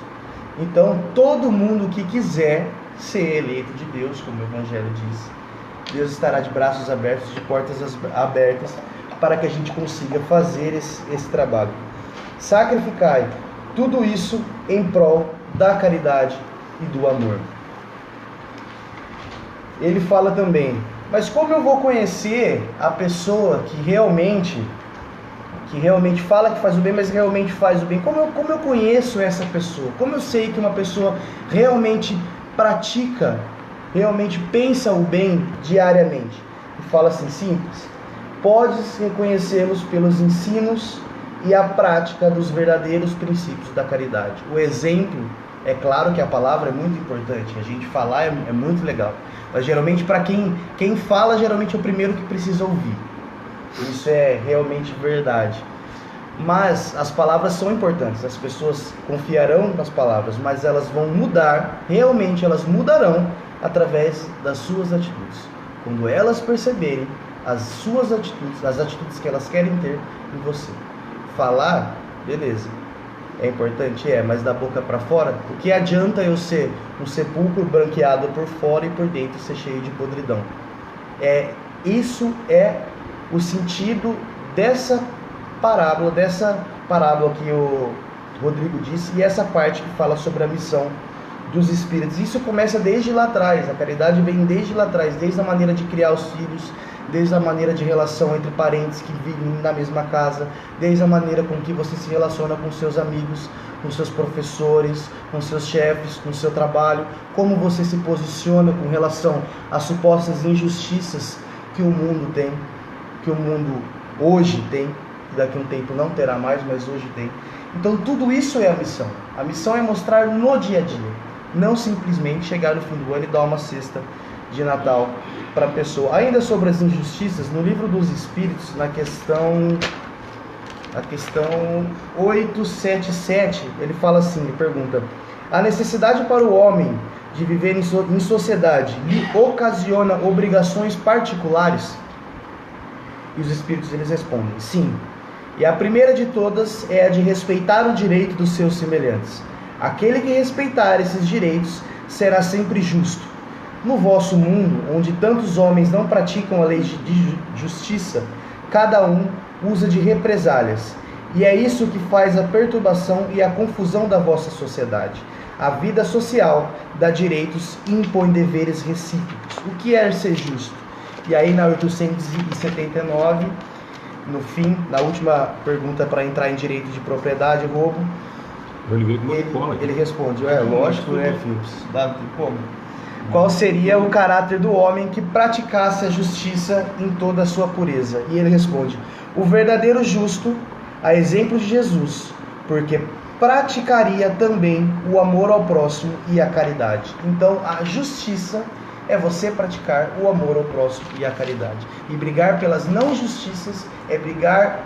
Então todo mundo que quiser ser eleito de Deus, como o Evangelho diz, Deus estará de braços abertos, de portas abertas, para que a gente consiga fazer esse trabalho. Sacrificai tudo isso em prol da caridade e do amor. Ele fala também: mas como eu vou conhecer a pessoa que realmente fala que faz o bem, mas realmente faz o bem? Como eu conheço essa pessoa? Como eu sei que uma pessoa realmente pratica, realmente pensa o bem diariamente? E fala assim, simples: podes reconhecê-los pelos ensinos e a prática dos verdadeiros princípios da caridade. O exemplo, é claro que a palavra é muito importante, a gente falar é muito legal, mas geralmente para quem fala, geralmente é o primeiro que precisa ouvir. Isso é realmente verdade. Mas as palavras são importantes, as pessoas confiarão nas palavras, mas elas vão mudar, realmente elas mudarão através das suas atitudes. Quando elas perceberem as suas atitudes, as atitudes que elas querem ter em você. Falar, beleza, é importante, mas da boca para fora, o que adianta eu ser um sepulcro branqueado por fora e por dentro ser cheio de podridão? Isso é o sentido dessa parábola que o Rodrigo disse, e essa parte que fala sobre a missão dos espíritos. Isso começa desde lá atrás, a caridade vem desde lá atrás, desde a maneira de criar os filhos, desde a maneira de relação entre parentes que vivem na mesma casa, desde a maneira com que você se relaciona com seus amigos, com seus professores, com seus chefes, com seu trabalho, como você se posiciona com relação às supostas injustiças que o mundo tem, que o mundo hoje tem, que daqui a um tempo não terá mais, mas hoje tem. Então tudo isso é a missão. A missão é mostrar no dia a dia, não simplesmente chegar no fim do ano e dar uma cesta de Natal para a pessoa. Ainda sobre as injustiças, no Livro dos Espíritos, na questão 877, ele fala assim, ele pergunta: a necessidade para o homem de viver em sociedade lhe ocasiona obrigações particulares? E os Espíritos, eles respondem: sim. E a primeira de todas é a de respeitar o direito dos seus semelhantes. Aquele que respeitar esses direitos será sempre justo. No vosso mundo, onde tantos homens não praticam a lei de justiça, cada um usa de represálias. E é isso que faz a perturbação e a confusão da vossa sociedade. A vida social dá direitos e impõe deveres recíprocos. O que é ser justo? E aí na 879, no fim, na última pergunta para entrar em direito de propriedade e roubo, ele responde: lógico, Philips, dá como? Qual seria o caráter do homem que praticasse a justiça em toda a sua pureza? E ele responde: o verdadeiro justo a exemplo de Jesus, porque praticaria também o amor ao próximo e a caridade. Então, a justiça é você praticar o amor ao próximo e a caridade. E brigar pelas não justiças é brigar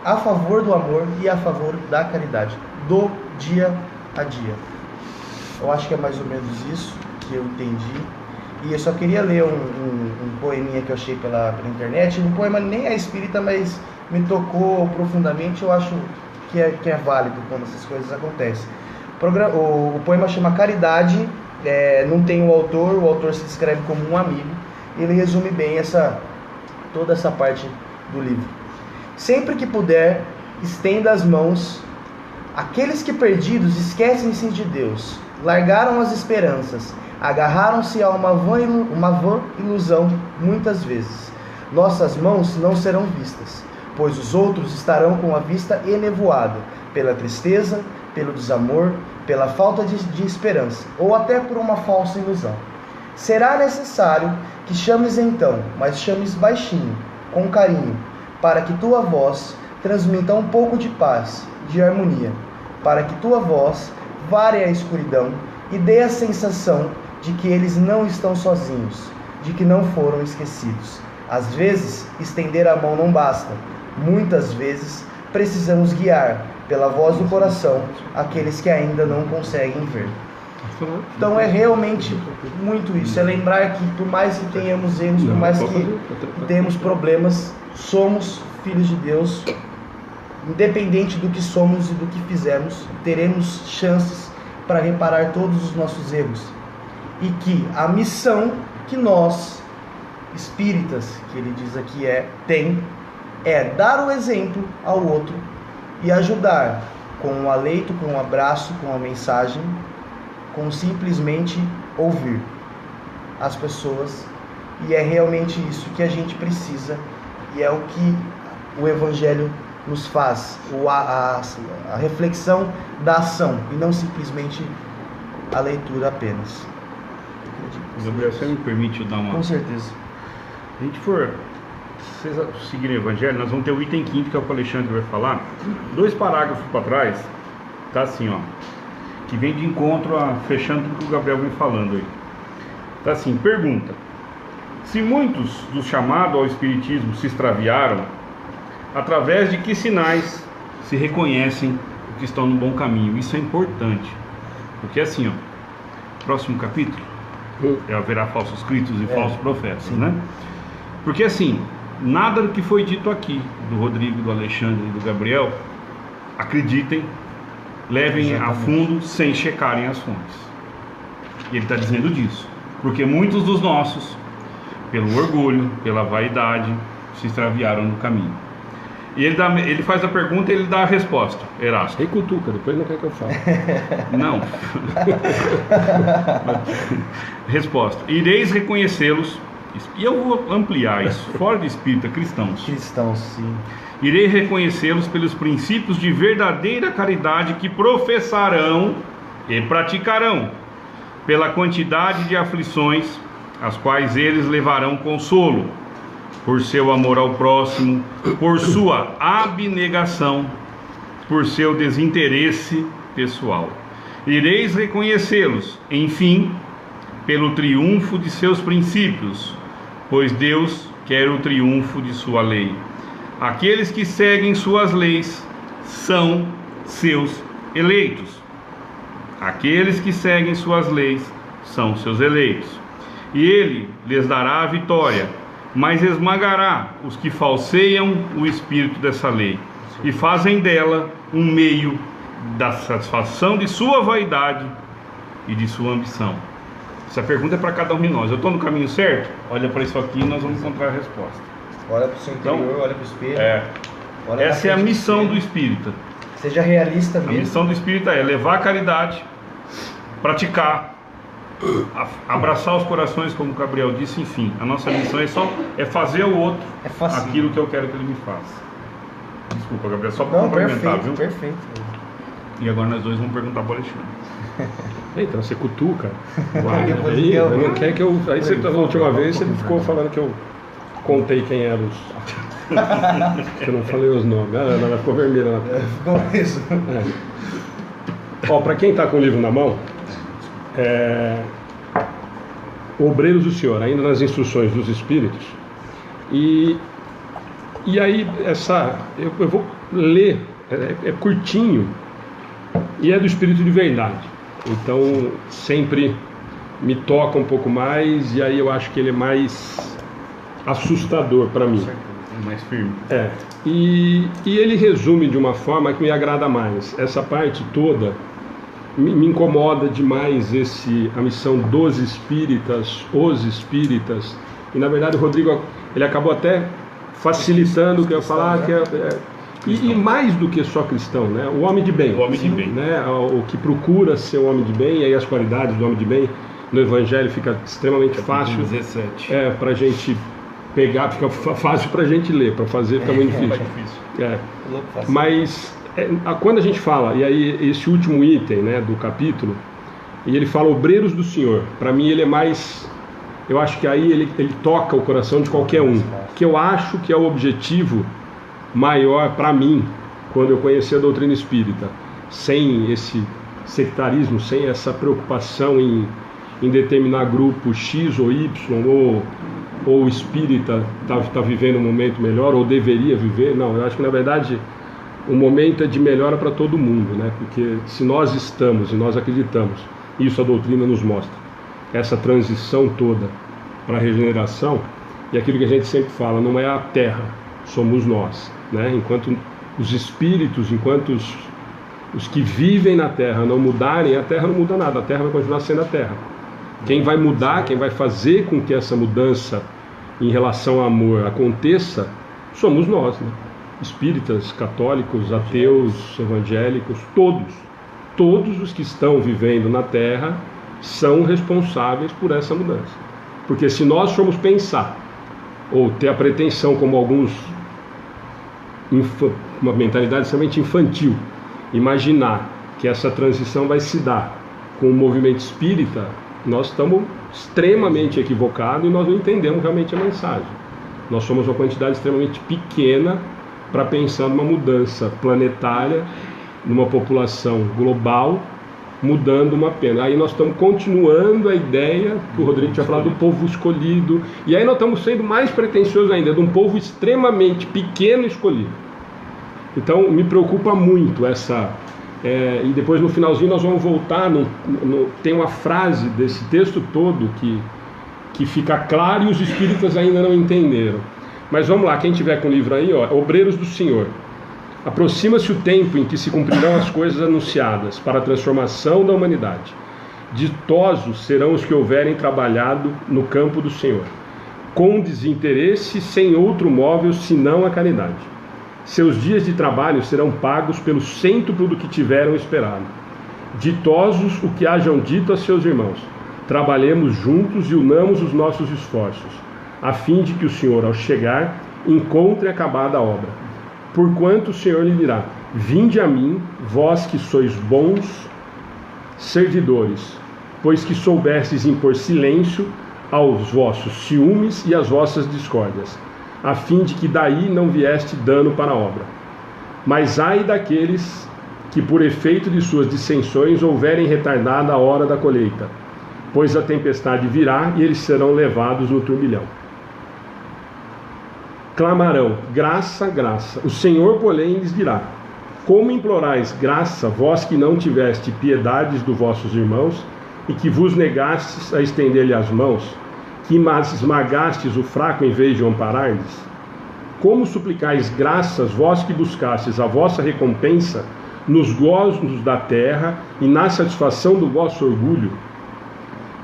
a favor do amor e a favor da caridade, do dia a dia. Eu acho que é mais ou menos isso que eu entendi. E eu só queria ler um poeminha que eu achei pela internet. Um poema nem é espírita, mas me tocou profundamente. Eu acho que é válido quando essas coisas acontecem. O poema chama Caridade, não tem o autor se descreve como um amigo. Ele resume bem toda essa parte do livro. Sempre que puder, estenda as mãos. Aqueles que perdidos esquecem-se de Deus, largaram as esperanças, agarraram-se a uma vã ilusão muitas vezes. Nossas mãos não serão vistas, pois os outros estarão com a vista enevoada, pela tristeza, pelo desamor, pela falta de esperança, ou até por uma falsa ilusão. Será necessário que chames então, mas chames baixinho, com carinho, para que tua voz transmita um pouco de paz, de harmonia, para que tua voz vare a escuridão e dê a sensação de que eles não estão sozinhos, de que não foram esquecidos. Às vezes, estender a mão não basta. Muitas vezes, precisamos guiar, pela voz do coração, aqueles que ainda não conseguem ver. Então é realmente muito isso. É lembrar que por mais que tenhamos erros, por mais que tenhamos problemas, somos filhos de Deus. Independente do que somos e do que fizemos, teremos chances para reparar todos os nossos erros. E que a missão que nós, espíritas, que ele diz aqui tem, é dar o exemplo ao outro e ajudar com um aleito, com um abraço, com uma mensagem, com simplesmente ouvir as pessoas. E é realmente isso que a gente precisa e é o que o Evangelho nos faz, a reflexão da ação e não simplesmente a leitura apenas. Gabriel, você me permite dar uma... Com certeza. Se a gente for, se vocês seguirem o Evangelho, nós vamos ter o item 5 que é o que o Alexandre vai falar. 2 parágrafos para trás, tá assim, ó, que vem de encontro fechando tudo que o Gabriel vem falando aí. Tá assim, pergunta: se muitos dos chamados ao Espiritismo se extraviaram, através de que sinais se reconhecem que estão no bom caminho? Isso é importante, porque assim, ó, próximo capítulo haverá falsos cristos e falsos profetas, né? Porque assim, nada do que foi dito aqui do Rodrigo, do Alexandre e do Gabriel, acreditem, levem a fundo sem checarem as fontes. E ele está dizendo disso, porque muitos dos nossos, pelo orgulho, pela vaidade, se extraviaram no caminho. E ele faz a pergunta e ele dá a resposta. Erasto. Ei, cutuca, depois não quer que eu fale. Não. Resposta: ireis reconhecê-los, e eu vou ampliar isso, fora de espírita, cristãos. Cristãos, sim. Irei reconhecê-los pelos princípios de verdadeira caridade que professarão e praticarão, pela quantidade de aflições as quais eles levarão consolo, por seu amor ao próximo, por sua abnegação, por seu desinteresse pessoal. Ireis reconhecê-los, enfim, pelo triunfo de seus princípios, pois Deus quer o triunfo de sua lei. Aqueles que seguem suas leis são seus eleitos. Aqueles que seguem suas leis são seus eleitos. E ele lhes dará a vitória, mas esmagará os que falseiam o espírito dessa lei e fazem dela um meio da satisfação de sua vaidade e de sua ambição. Essa pergunta é para cada um de nós. Eu estou no caminho certo? Olha para isso aqui e nós vamos encontrar a resposta. Olha para o seu interior, olha para o espelho. Essa é a missão do espírita. Seja realista mesmo. A missão do espírita é levar a caridade, praticar, abraçar os corações, como o Gabriel disse, enfim. A nossa missão é fazer ao outro aquilo que eu quero que ele me faça. Desculpa, Gabriel, só para complementar, viu? Perfeito. E agora nós dois vamos perguntar para o Alexandre. Então você cutuca. Aí, não quer que eu. Aí você, da última vez, você ficou falando que eu contei quem eram os... Eu não falei os nomes. Ela ficou vermelha na tela. Ficou isso. Ó, para quem está com o livro na mão, Obreiros do Senhor, ainda nas instruções dos Espíritos. E aí, eu vou ler, é curtinho, e é do Espírito de Verdade. Então, sempre me toca um pouco mais, e aí eu acho que ele é mais assustador para mim. Mais firme. E ele resume de uma forma que me agrada mais. Essa parte toda me incomoda demais, a missão dos espíritas, os espíritas. E na verdade o Rodrigo, ele acabou até facilitando o que eu ia falar, e mais do que só cristão, né? O homem de bem. O homem de bem. Né? O que procura ser um homem de bem, e aí as qualidades do homem de bem no Evangelho fica extremamente fácil. 17. Pra gente pegar, fica fácil pra gente ler, pra fazer fica muito difícil. Mas quando a gente fala, e aí esse último item, né, do capítulo, e ele fala Obreiros do Senhor, para mim ele é mais, eu acho que aí ele toca o coração de qualquer um, que eu acho que é o objetivo maior para mim, quando eu conheci a doutrina espírita, sem esse sectarismo, sem essa preocupação em determinar grupo X ou Y, ou o espírita está vivendo um momento melhor, ou deveria viver. Não, eu acho que na verdade o momento é de melhora para todo mundo, né? Porque se nós estamos e nós acreditamos, isso a doutrina nos mostra, essa transição toda para a regeneração, e aquilo que a gente sempre fala, não é a Terra, somos nós, né? Enquanto os espíritos, enquanto os que vivem na Terra não mudarem, a Terra não muda nada, a Terra vai continuar sendo a Terra. Quem vai mudar, quem vai fazer com que essa mudança em relação ao amor aconteça, somos nós, né? Espíritas, católicos, ateus, evangélicos, todos os que estão vivendo na Terra são responsáveis por essa mudança. Porque se nós formos pensar, ou ter a pretensão, como alguns, uma mentalidade extremamente infantil, imaginar que essa transição vai se dar com o movimento espírita, nós estamos extremamente equivocados e nós não entendemos realmente a mensagem. Nós somos uma quantidade extremamente pequena para pensar numa mudança planetária, numa população global, mudando uma pena. Aí nós estamos continuando a ideia que o Rodrigo tinha falado do povo escolhido, e aí nós estamos sendo mais pretensiosos ainda, de um povo extremamente pequeno escolhido. Então me preocupa muito essa... e depois no finalzinho nós vamos voltar, tem uma frase desse texto todo que fica claro e os espíritas ainda não entenderam. Mas vamos lá, quem tiver com o livro aí, ó, Obreiros do Senhor. Aproxima-se o tempo em que se cumprirão as coisas anunciadas para a transformação da humanidade. Ditosos serão os que houverem trabalhado no campo do Senhor, com desinteresse, sem outro móvel senão a caridade. Seus dias de trabalho serão pagos pelo cêntuplo do que tiveram esperado. Ditosos o que hajam dito a seus irmãos: trabalhemos juntos e unamos os nossos esforços, a fim de que o Senhor, ao chegar, encontre acabada a obra. Porquanto o Senhor lhe dirá: vinde a mim, vós que sois bons servidores, pois que soubestes impor silêncio aos vossos ciúmes e às vossas discórdias, a fim de que daí não vieste dano para a obra. Mas ai daqueles que por efeito de suas dissensões houverem retardado a hora da colheita, pois a tempestade virá e eles serão levados no turbilhão. Clamarão: graça, graça. O Senhor, porém, lhes dirá: como implorais graça, vós que não tiveste piedades dos vossos irmãos, e que vos negastes a estender-lhe as mãos, que esmagastes o fraco em vez de o amparardes? Como suplicais graças, vós que buscastes a vossa recompensa nos gozos da terra e na satisfação do vosso orgulho?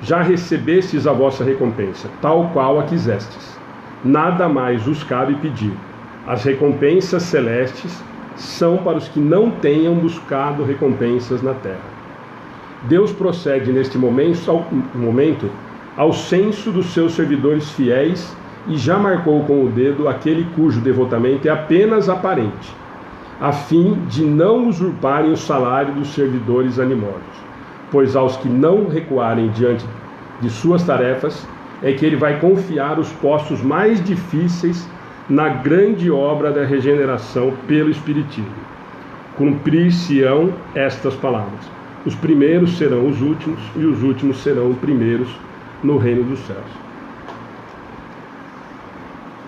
Já recebestes a vossa recompensa, tal qual a quisestes. Nada mais vos cabe pedir. As recompensas celestes são para os que não tenham buscado recompensas na terra. Deus procede neste momento ao censo dos seus servidores fiéis e já marcou com o dedo aquele cujo devotamento é apenas aparente, a fim de não usurparem o salário dos servidores animosos. Pois aos que não recuarem diante de suas tarefas, é que ele vai confiar os postos mais difíceis na grande obra da regeneração pelo Espiritismo. Cumprir-se-ão estas palavras: os primeiros serão os últimos, e os últimos serão os primeiros no reino dos céus.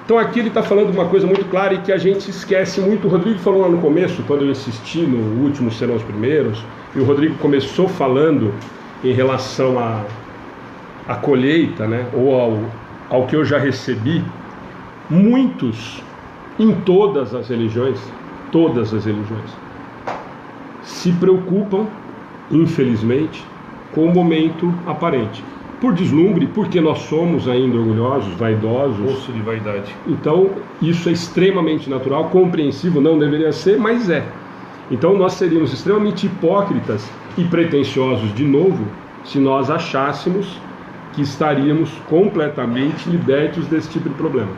Então aqui ele está falando uma coisa muito clara e que a gente esquece muito. O Rodrigo falou lá no começo, quando eu insisti no últimos serão os primeiros, e o Rodrigo começou falando em relação à colheita, né, ou ao que eu já recebi. Muitos, em todas as religiões, se preocupam, infelizmente, com o momento aparente. Por deslumbre, porque nós somos ainda orgulhosos, vaidosos. Poço de vaidade. Então, isso é extremamente natural, compreensível, não deveria ser, mas é. Então, nós seríamos extremamente hipócritas e pretensiosos de novo, se nós achássemos que estaríamos completamente libertos desse tipo de problema.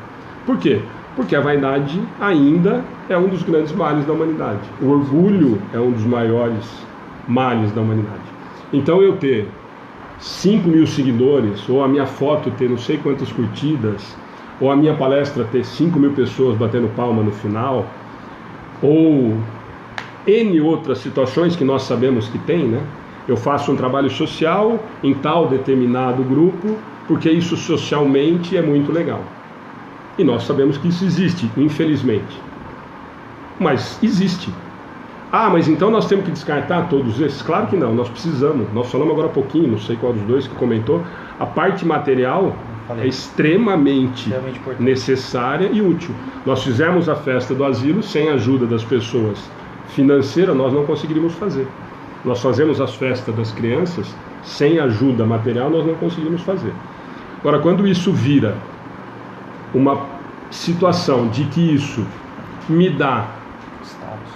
Por quê? Porque a vaidade ainda é um dos grandes males da humanidade. O orgulho é um dos maiores males da humanidade. Então eu ter 5.000 seguidores, ou a minha foto ter não sei quantas curtidas, ou a minha palestra ter 5.000 pessoas batendo palma no final, ou N outras situações que nós sabemos que tem, né? Eu faço um trabalho social em tal determinado grupo, porque isso socialmente é muito legal. E nós sabemos que isso existe, infelizmente. Mas existe. Ah, mas então nós temos que descartar todos esses? Claro que não, nós precisamos. Nós falamos agora há pouquinho, não sei qual dos dois que comentou, a parte material é extremamente necessária e útil. Nós fizemos a festa do asilo sem a ajuda das pessoas financeiras, nós não conseguiríamos fazer. Nós fazemos as festas das crianças sem ajuda material, nós não conseguimos fazer. Agora, quando isso vira uma situação de que isso me dá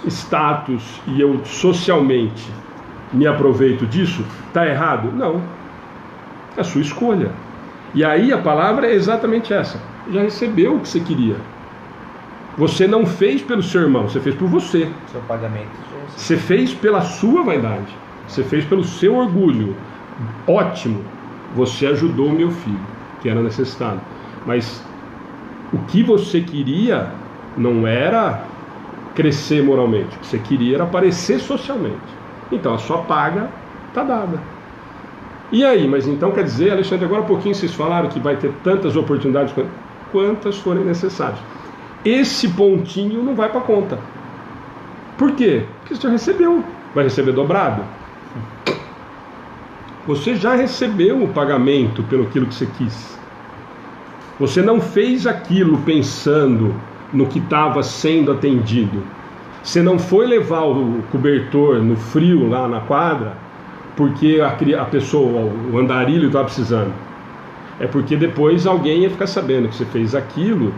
status e eu socialmente me aproveito disso, está errado? Não. É a sua escolha. E aí a palavra é exatamente essa. Já recebeu o que você queria. Você não fez pelo seu irmão, você fez por você. Seu pagamento. Você fez pela sua vaidade. Você fez pelo seu orgulho. Ótimo. Você ajudou o meu filho, que era necessitado. Mas o que você queria não era crescer moralmente. O que você queria era aparecer socialmente. Então a sua paga está dada. E aí, mas então quer dizer, Alexandre, agora há pouquinho vocês falaram que vai ter tantas oportunidades quantas forem necessárias. Esse pontinho não vai para a conta. Por quê? Porque você já recebeu. Vai receber dobrado. Você já recebeu o pagamento pelo aquilo que você quis. Você não fez aquilo pensando no que estava sendo atendido. Você não foi levar o cobertor no frio lá na quadra porque a pessoa, o andarilho estava precisando. É porque depois alguém ia ficar sabendo que você fez aquilo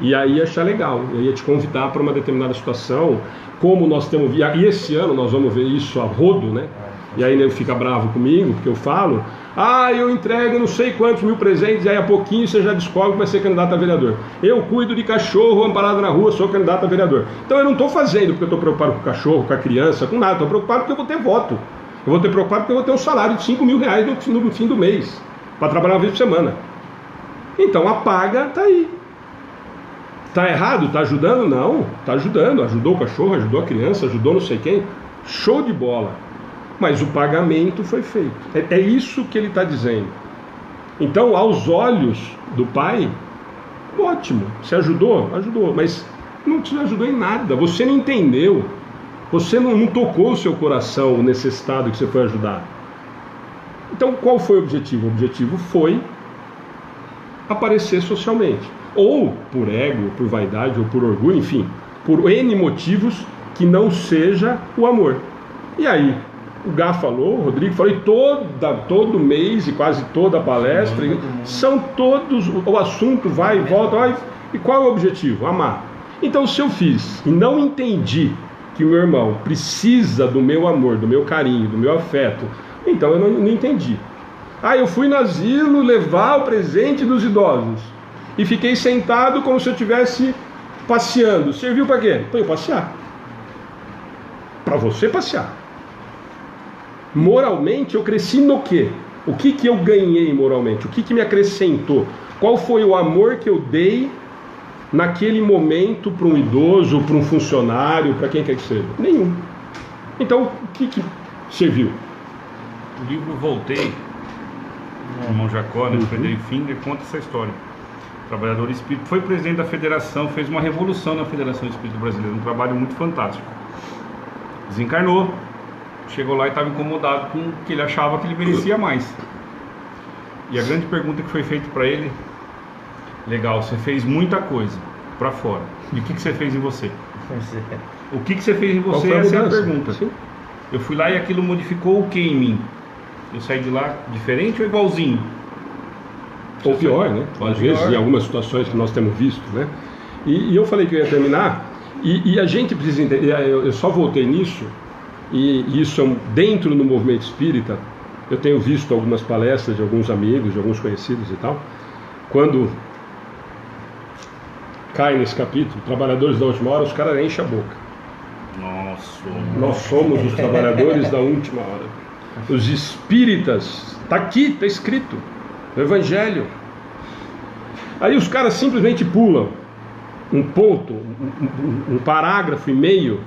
e aí ia achar legal, ia te convidar para uma determinada situação, como nós temos e esse ano nós vamos ver isso a rodo, né? E aí ele fica bravo comigo, porque eu falo, eu entrego não sei quantos mil presentes, e aí a pouquinho você já descobre que vai ser candidato a vereador. Eu cuido de cachorro amparado na rua, sou candidato a vereador. Então eu não estou fazendo porque eu estou preocupado com o cachorro, com a criança, com nada, estou preocupado porque eu vou ter voto. Eu vou ter preocupado porque eu vou ter um salário de 5 mil reais no fim do mês, para trabalhar uma vez por semana. Então a paga está aí. Está errado? Está ajudando? Não, está ajudando. Ajudou o cachorro, ajudou a criança, ajudou não sei quem. Show de bola. Mas o pagamento foi feito. É isso que ele está dizendo. Então, aos olhos do pai, ótimo. Você ajudou? Ajudou. Mas não te ajudou em nada. Você não entendeu. Você não tocou o seu coração, o necessitado que você foi ajudar. Então, qual foi o objetivo? O objetivo foi aparecer socialmente. Ou por ego, por vaidade, ou por orgulho, enfim, por N motivos que não seja o amor. E aí, o Gá falou, o Rodrigo falou, e todo mês e quase toda a palestra, são todos, o assunto vai e volta, e qual é o objetivo? Amar. Então, se eu fiz e não entendi que o meu irmão precisa do meu amor, do meu carinho, do meu afeto, então eu não entendi. Eu fui no asilo levar o presente dos idosos e fiquei sentado como se eu estivesse passeando. Serviu para quê? Para eu passear. Para você passear. Moralmente eu cresci no quê? O que eu ganhei moralmente? O que me acrescentou? Qual foi o amor que eu dei naquele momento para um idoso, para um funcionário, para quem quer que seja? Nenhum. Então, o que serviu? O livro Voltei, do irmão Jacó, né, Frederic Finger, conta essa história. Trabalhador espírita, foi presidente da federação, fez uma revolução na Federação Espírita Brasileira, um trabalho muito fantástico. Desencarnou, chegou lá e estava incomodado com o que ele achava que ele merecia mais. E a grande pergunta que foi feita para ele: legal, você fez muita coisa para fora, e o que você fez em você? O que você fez em você? Essa é a pergunta. Sim. Eu fui lá e aquilo modificou o que em mim? Eu saí de lá diferente ou igualzinho? Ou pior, né? Às vezes, em algumas situações que nós temos visto, né? E eu falei que eu ia terminar, e a gente precisa entender, eu só voltei nisso, e isso dentro do movimento espírita, eu tenho visto algumas palestras de alguns amigos, de alguns conhecidos e tal, quando cai nesse capítulo, trabalhadores da última hora, os caras enchem a boca. Nós somos os trabalhadores da última hora. Os espíritas, está aqui, está escrito no Evangelho. Aí os caras simplesmente pulam um ponto, um parágrafo e meio.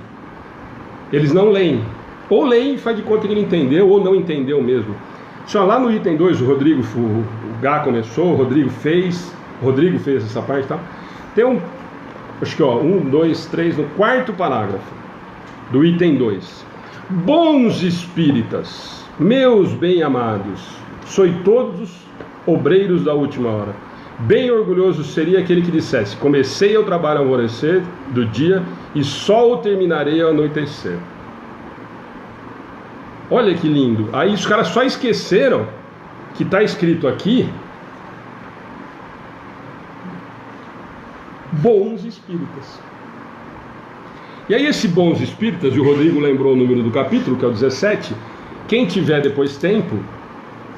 Eles não leem. Ou leem e faz de conta que ele entendeu, ou não entendeu mesmo. Só lá no item 2, o Gá começou, o Rodrigo fez essa parte e tal. Tem acho que 1, 2, 3, no quarto parágrafo do item 2. Bons espíritas, meus bem-amados, sois todos obreiros da última hora. Bem orgulhoso seria aquele que dissesse: comecei o trabalho ao alvorecer do dia e só o terminarei ao anoitecer. Olha que lindo. Aí os caras só esqueceram que está escrito aqui: bons espíritas. E aí esse bons espíritas, e o Rodrigo lembrou o número do capítulo, que é o 17, quem tiver depois tempo,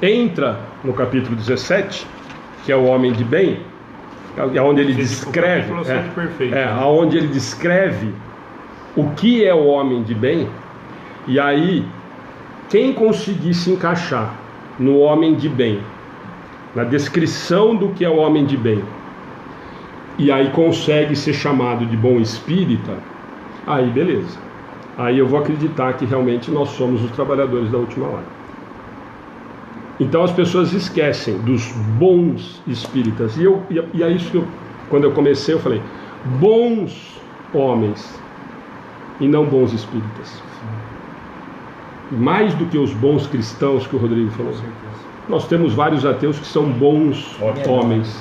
entra no capítulo 17, que é o homem de bem, é onde ele descreve, onde ele descreve o que é o homem de bem. E aí, quem conseguir se encaixar no homem de bem, na descrição do que é o homem de bem, e aí consegue ser chamado de bom espírita, aí beleza. Aí eu vou acreditar que realmente nós somos os trabalhadores da última hora. Então as pessoas esquecem dos bons espíritas. E é isso que quando eu comecei, eu falei: bons homens e não bons espíritas. Mais do que os bons cristãos que o Rodrigo falou. Nós temos vários ateus que são bons homens.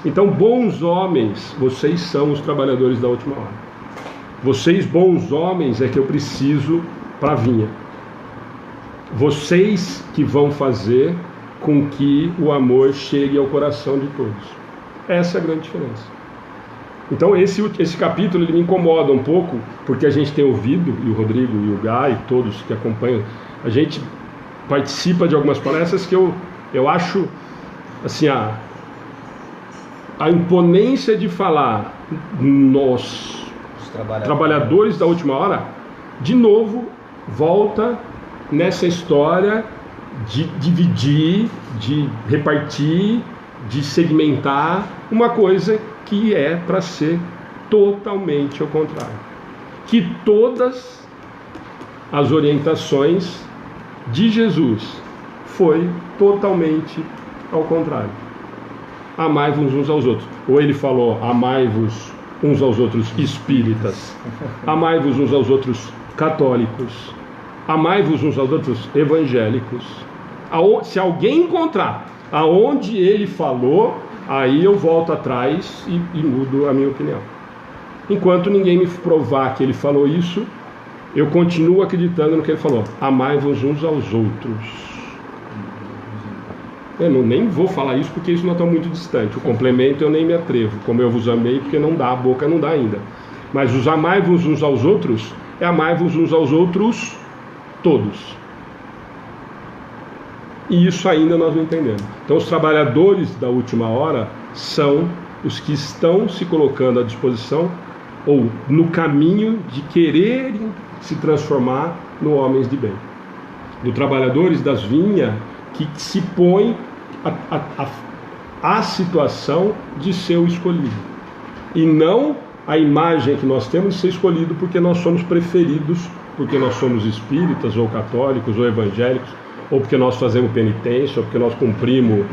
Então, bons homens, vocês são os trabalhadores da última hora. Vocês, bons homens, é que eu preciso para a vinha. Vocês que vão fazer com que o amor chegue ao coração de todos. Essa é a grande diferença. Então esse capítulo ele me incomoda um pouco, porque a gente tem ouvido, e o Rodrigo e o Gá e todos que acompanham, a gente participa de algumas palestras que eu acho assim, a imponência de falar nós, trabalhadores da última hora, de novo volta nessa história de dividir, de repartir, de segmentar uma coisa que é para ser totalmente ao contrário. Que todas as orientações de Jesus foi totalmente ao contrário. Amai-vos uns aos outros. Ou ele falou: amai-vos uns aos outros espíritas, amai-vos uns aos outros católicos, amai-vos uns aos outros evangélicos. Se alguém encontrar aonde ele falou, aí eu volto atrás e mudo a minha opinião. Enquanto ninguém me provar que ele falou isso, eu continuo acreditando no que ele falou: amai-vos uns aos outros. Eu nem vou falar isso porque isso não está muito distante. O complemento eu nem me atrevo. Como eu vos amei, porque não dá, a boca não dá ainda. Mas os amai-vos uns aos outros é amai-vos uns aos outros todos. E isso ainda nós não entendemos. Então os trabalhadores da última hora são os que estão se colocando à disposição ou no caminho de quererem se transformar no homens de bem. Os trabalhadores das vinhas que se põe a situação de ser o escolhido. E não a imagem que nós temos de ser escolhido porque nós somos preferidos, porque nós somos espíritas, ou católicos, ou evangélicos, ou porque nós fazemos penitência, ou porque nós cumprimos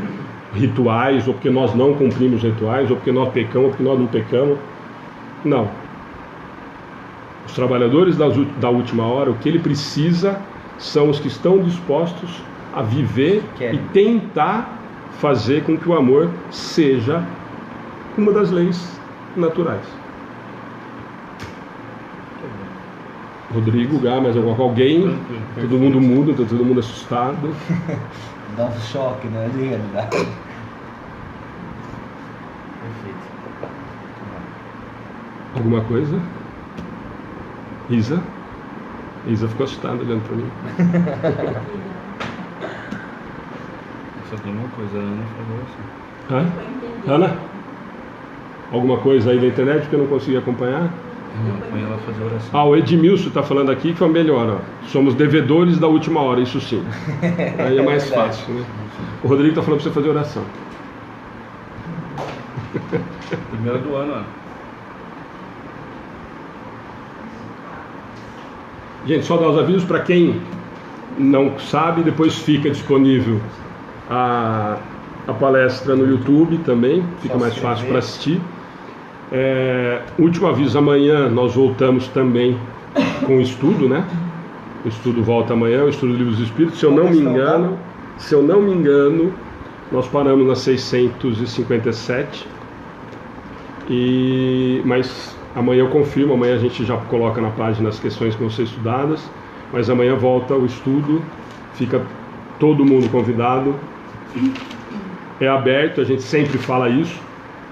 rituais, ou porque nós não cumprimos rituais, ou porque nós pecamos, ou porque nós não pecamos. Não. Os trabalhadores da última hora, o que ele precisa são os que estão dispostos a viver e tentar fazer com que o amor seja uma das leis naturais. Rodrigo, Gá, mais alguém? Todo mundo muda, tá todo mundo assustado. Dá um choque, né, de realidade. Perfeito. Alguma coisa? Isa? Isa ficou assustada olhando para mim. Só tem uma coisa, a Ana falou assim. Hã? Ana? Alguma coisa aí da internet que eu não consegui acompanhar? Põe ela fazer oração. O Edmilson está falando aqui que foi melhor, ó. Somos devedores da última hora, isso sim. Aí é mais fácil, né? O Rodrigo está falando para você fazer oração. Primeira do ano, Ana. Gente, só dar os avisos para quem não sabe, depois fica disponível a palestra no YouTube também, fica mais fácil para assistir. Último aviso, amanhã nós voltamos também com o estudo, né? O estudo volta amanhã, o estudo do Livro dos Espíritos. Se eu não me engano, nós paramos na 657. Mas amanhã eu confirmo, amanhã a gente já coloca na página as questões que vão ser estudadas, mas amanhã volta o estudo, fica todo mundo convidado. É aberto, a gente sempre fala isso,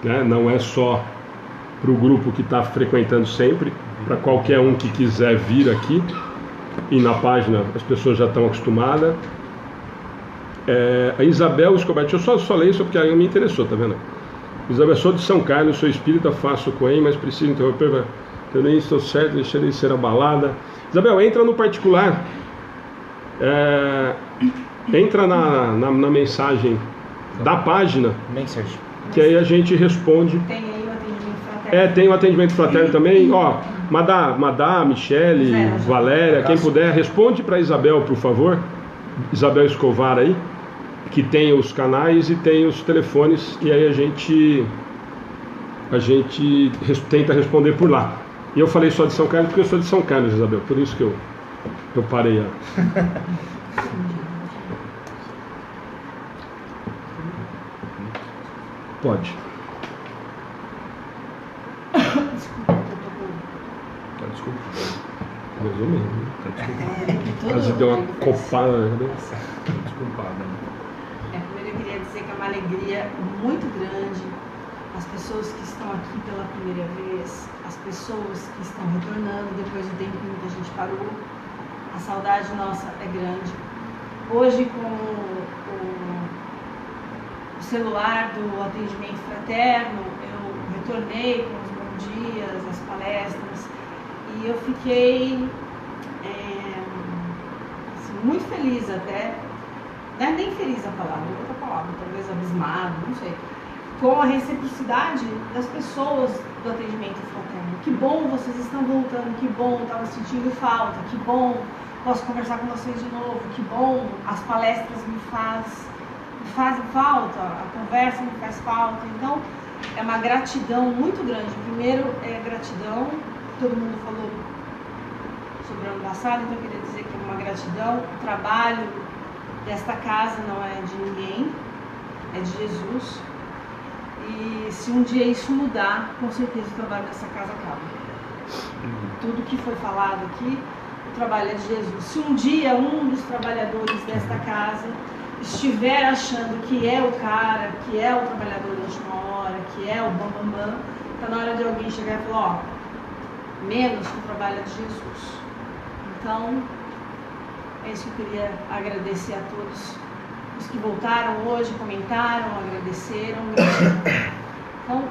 né? Não é só para o grupo que está frequentando sempre, para qualquer um que quiser vir aqui, e na página as pessoas já estão acostumadas. A Isabel Escobar, deixa eu só ler isso porque aí me interessou, tá vendo? Isabel, sou de São Carlos, sou espírita, faço Coen, mas preciso interromper, eu nem estou certo, deixarei de ser abalada. Isabel, entra no particular, entra na mensagem da página, que aí a gente responde. Tem aí o atendimento fraterno. Tem o atendimento fraterno também. Ó, Madá, Michele, Valéria, quem puder, responde para Isabel, por favor. Isabel Escovar aí, que tem os canais e tem os telefones, e aí a gente tenta responder por lá. E eu falei só de São Carlos porque eu sou de São Carlos, Isabel, por isso que eu parei. Pode. Desculpa. Mais ou menos. Tudo Quase deu uma bem. copada na cabeça. Desculpada. Primeiro eu queria dizer que é uma alegria muito grande as pessoas que estão aqui pela primeira vez, as pessoas que estão retornando depois do tempinho que a gente parou. A saudade nossa é grande. Hoje, com o celular do atendimento fraterno, eu retornei com os bons dias, as palestras, e eu fiquei assim, muito feliz até, não é nem feliz a palavra, é outra palavra, talvez abismado, não sei, com a reciprocidade das pessoas do atendimento fraterno. Que bom vocês estão voltando, que bom, estava sentindo falta, que bom, posso conversar com vocês de novo, que bom, as palestras me fazem falta, a conversa me faz falta. Então é uma gratidão muito grande. Primeiro é gratidão, todo mundo falou sobre o ano passado, então eu queria dizer que é uma gratidão. O trabalho desta casa não é de ninguém, é de Jesus. E se um dia isso mudar, com certeza o trabalho dessa casa acaba. Tudo que foi falado aqui, o trabalho é de Jesus. Se um dia um dos trabalhadores desta casa estiver achando que é o cara, que é o trabalhador da última hora, que é o bambambam, está na hora de alguém chegar e falar, ó, menos que o trabalho é de Jesus. Então, é isso que eu queria agradecer a todos os que voltaram hoje, comentaram, agradeceram. Então,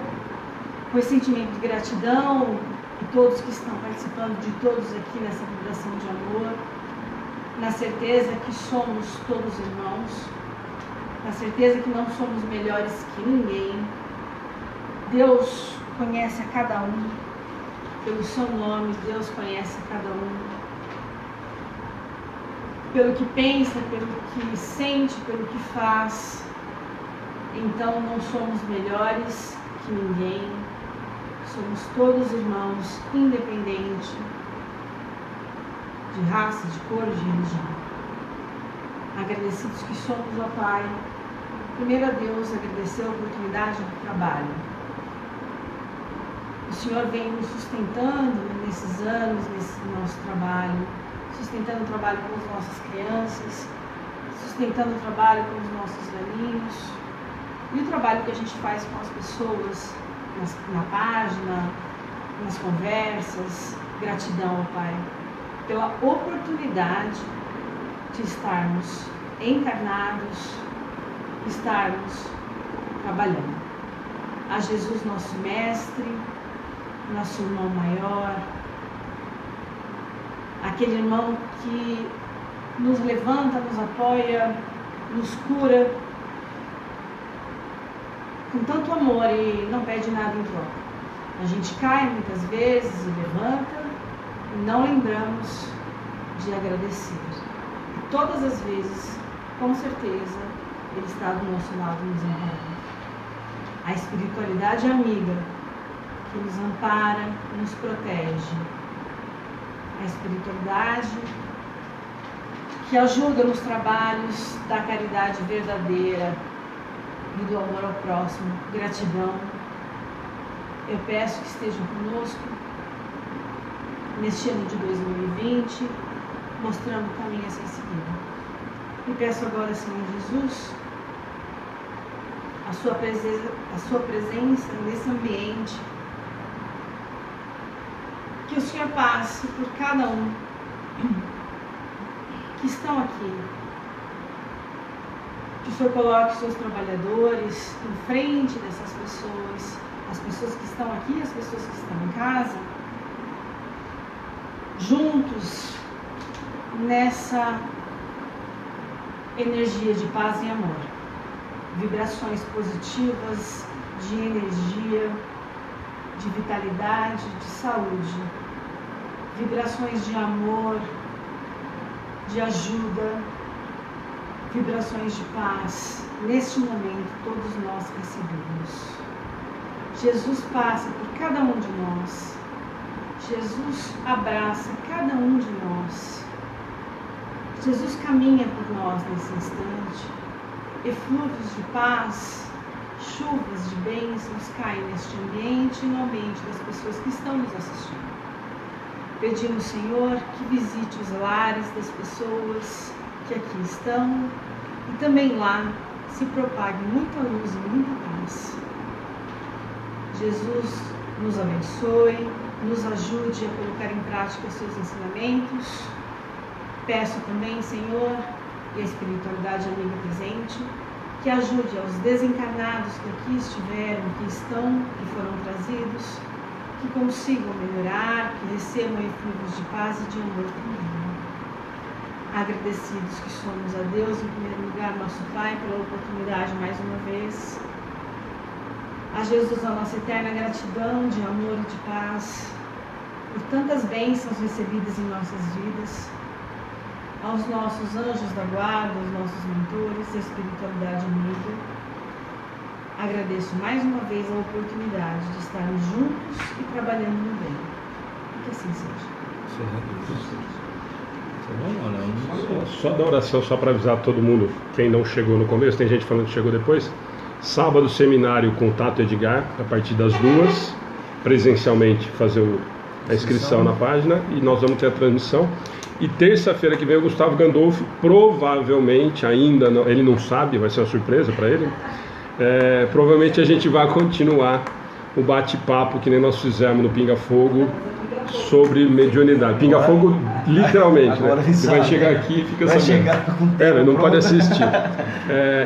com esse sentimento de gratidão, e todos que estão participando, de todos aqui nessa vibração de amor, na certeza que somos todos irmãos, na certeza que não somos melhores que ninguém. Deus conhece a cada um, pelo seu nome, Deus conhece a cada um, pelo que pensa, pelo que sente, pelo que faz. Então não somos melhores que ninguém, somos todos irmãos, independente de raça, de cor, de religião. Agradecidos que somos, ó Pai, primeiro a Deus, agradecer a oportunidade do trabalho. O Senhor vem nos sustentando nesses anos, nesse nosso trabalho, sustentando o trabalho com as nossas crianças, sustentando o trabalho com os nossos velhinhos, e o trabalho que a gente faz com as pessoas, na página, nas conversas. Gratidão, ó Pai, pela oportunidade de estarmos encarnados, estarmos trabalhando. A Jesus, nosso Mestre, nosso irmão maior, aquele irmão que nos levanta, nos apoia, nos cura com tanto amor e não pede nada em troca. A gente cai muitas vezes e levanta e não lembramos de agradecer. E todas as vezes, com certeza, Ele está do nosso lado nos amparando. A espiritualidade amiga que nos ampara, nos protege. A espiritualidade que ajuda nos trabalhos da caridade verdadeira e do amor ao próximo. Gratidão. Eu peço que estejam conosco neste ano de 2020, mostrando o caminho a ser seguido. E peço agora, Senhor Jesus, a sua presença nesse ambiente, que o Senhor passe por cada um que estão aqui, que o Senhor coloque os seus trabalhadores em frente dessas pessoas, as pessoas que estão aqui, as pessoas que estão em casa, juntos nessa energia de paz e amor, vibrações positivas de energia, de vitalidade, de saúde, vibrações de amor, de ajuda, vibrações de paz. Neste momento todos nós recebemos. Jesus passa por cada um de nós. Jesus abraça cada um de nós. Jesus caminha por nós nesse instante. Eflúvios de paz, chuvas de bênçãos caem neste ambiente e no ambiente das pessoas que estão nos assistindo. Pedimos, Senhor, que visite os lares das pessoas que aqui estão e também lá se propague muita luz e muita paz. Jesus nos abençoe, nos ajude a colocar em prática os seus ensinamentos. Peço também, Senhor, e a espiritualidade amiga presente, que ajude aos desencarnados que aqui estiveram, que estão, que foram trazidos, que consigam melhorar, que recebam eflúvios de paz e de amor também. Agradecidos que somos a Deus, em primeiro lugar, nosso Pai, pela oportunidade mais uma vez. A Jesus, a nossa eterna gratidão de amor e de paz, por tantas bênçãos recebidas em nossas vidas. Aos nossos anjos da guarda, aos nossos mentores, a espiritualidade amiga. Agradeço mais uma vez a oportunidade de estarmos juntos e trabalhando no bem. Que assim seja. Só da oração, só para avisar todo mundo, quem não chegou no começo, tem gente falando que chegou depois. Sábado, seminário com o Tato Edgar, a partir das 2h, presencialmente fazer a inscrição na página, e nós vamos ter a transmissão. E terça-feira que vem o Gustavo Gandolfo, provavelmente, ainda não, ele não sabe, vai ser uma surpresa para ele, provavelmente a gente vai continuar o bate-papo que nem nós fizemos no Pinga Fogo sobre mediunidade. Pinga Fogo literalmente, né? Você vai chegar aqui e fica sabendo. Não pode assistir.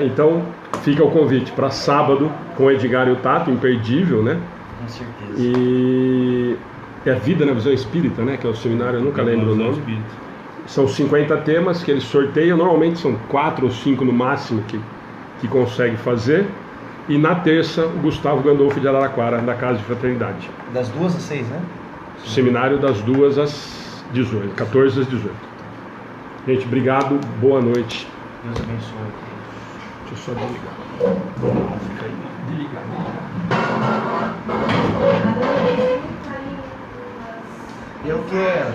Então fica o convite para sábado com o Edgar e o Tato, imperdível, né? Com certeza. E é Vida na Visão Espírita, né? Que é o seminário, eu nunca lembro o nome. São 50 temas que eles sorteiam, normalmente são 4 ou 5 no máximo que que consegue fazer. E na terça, o Gustavo Gandolfo de Araraquara, na Casa de Fraternidade. Das 2 às 6, né? Seminário das 2 às 18, 14 às 18. Gente, obrigado, boa noite. Deus abençoe. Deixa eu só desligar. Fica aí, desligar. Eu quero.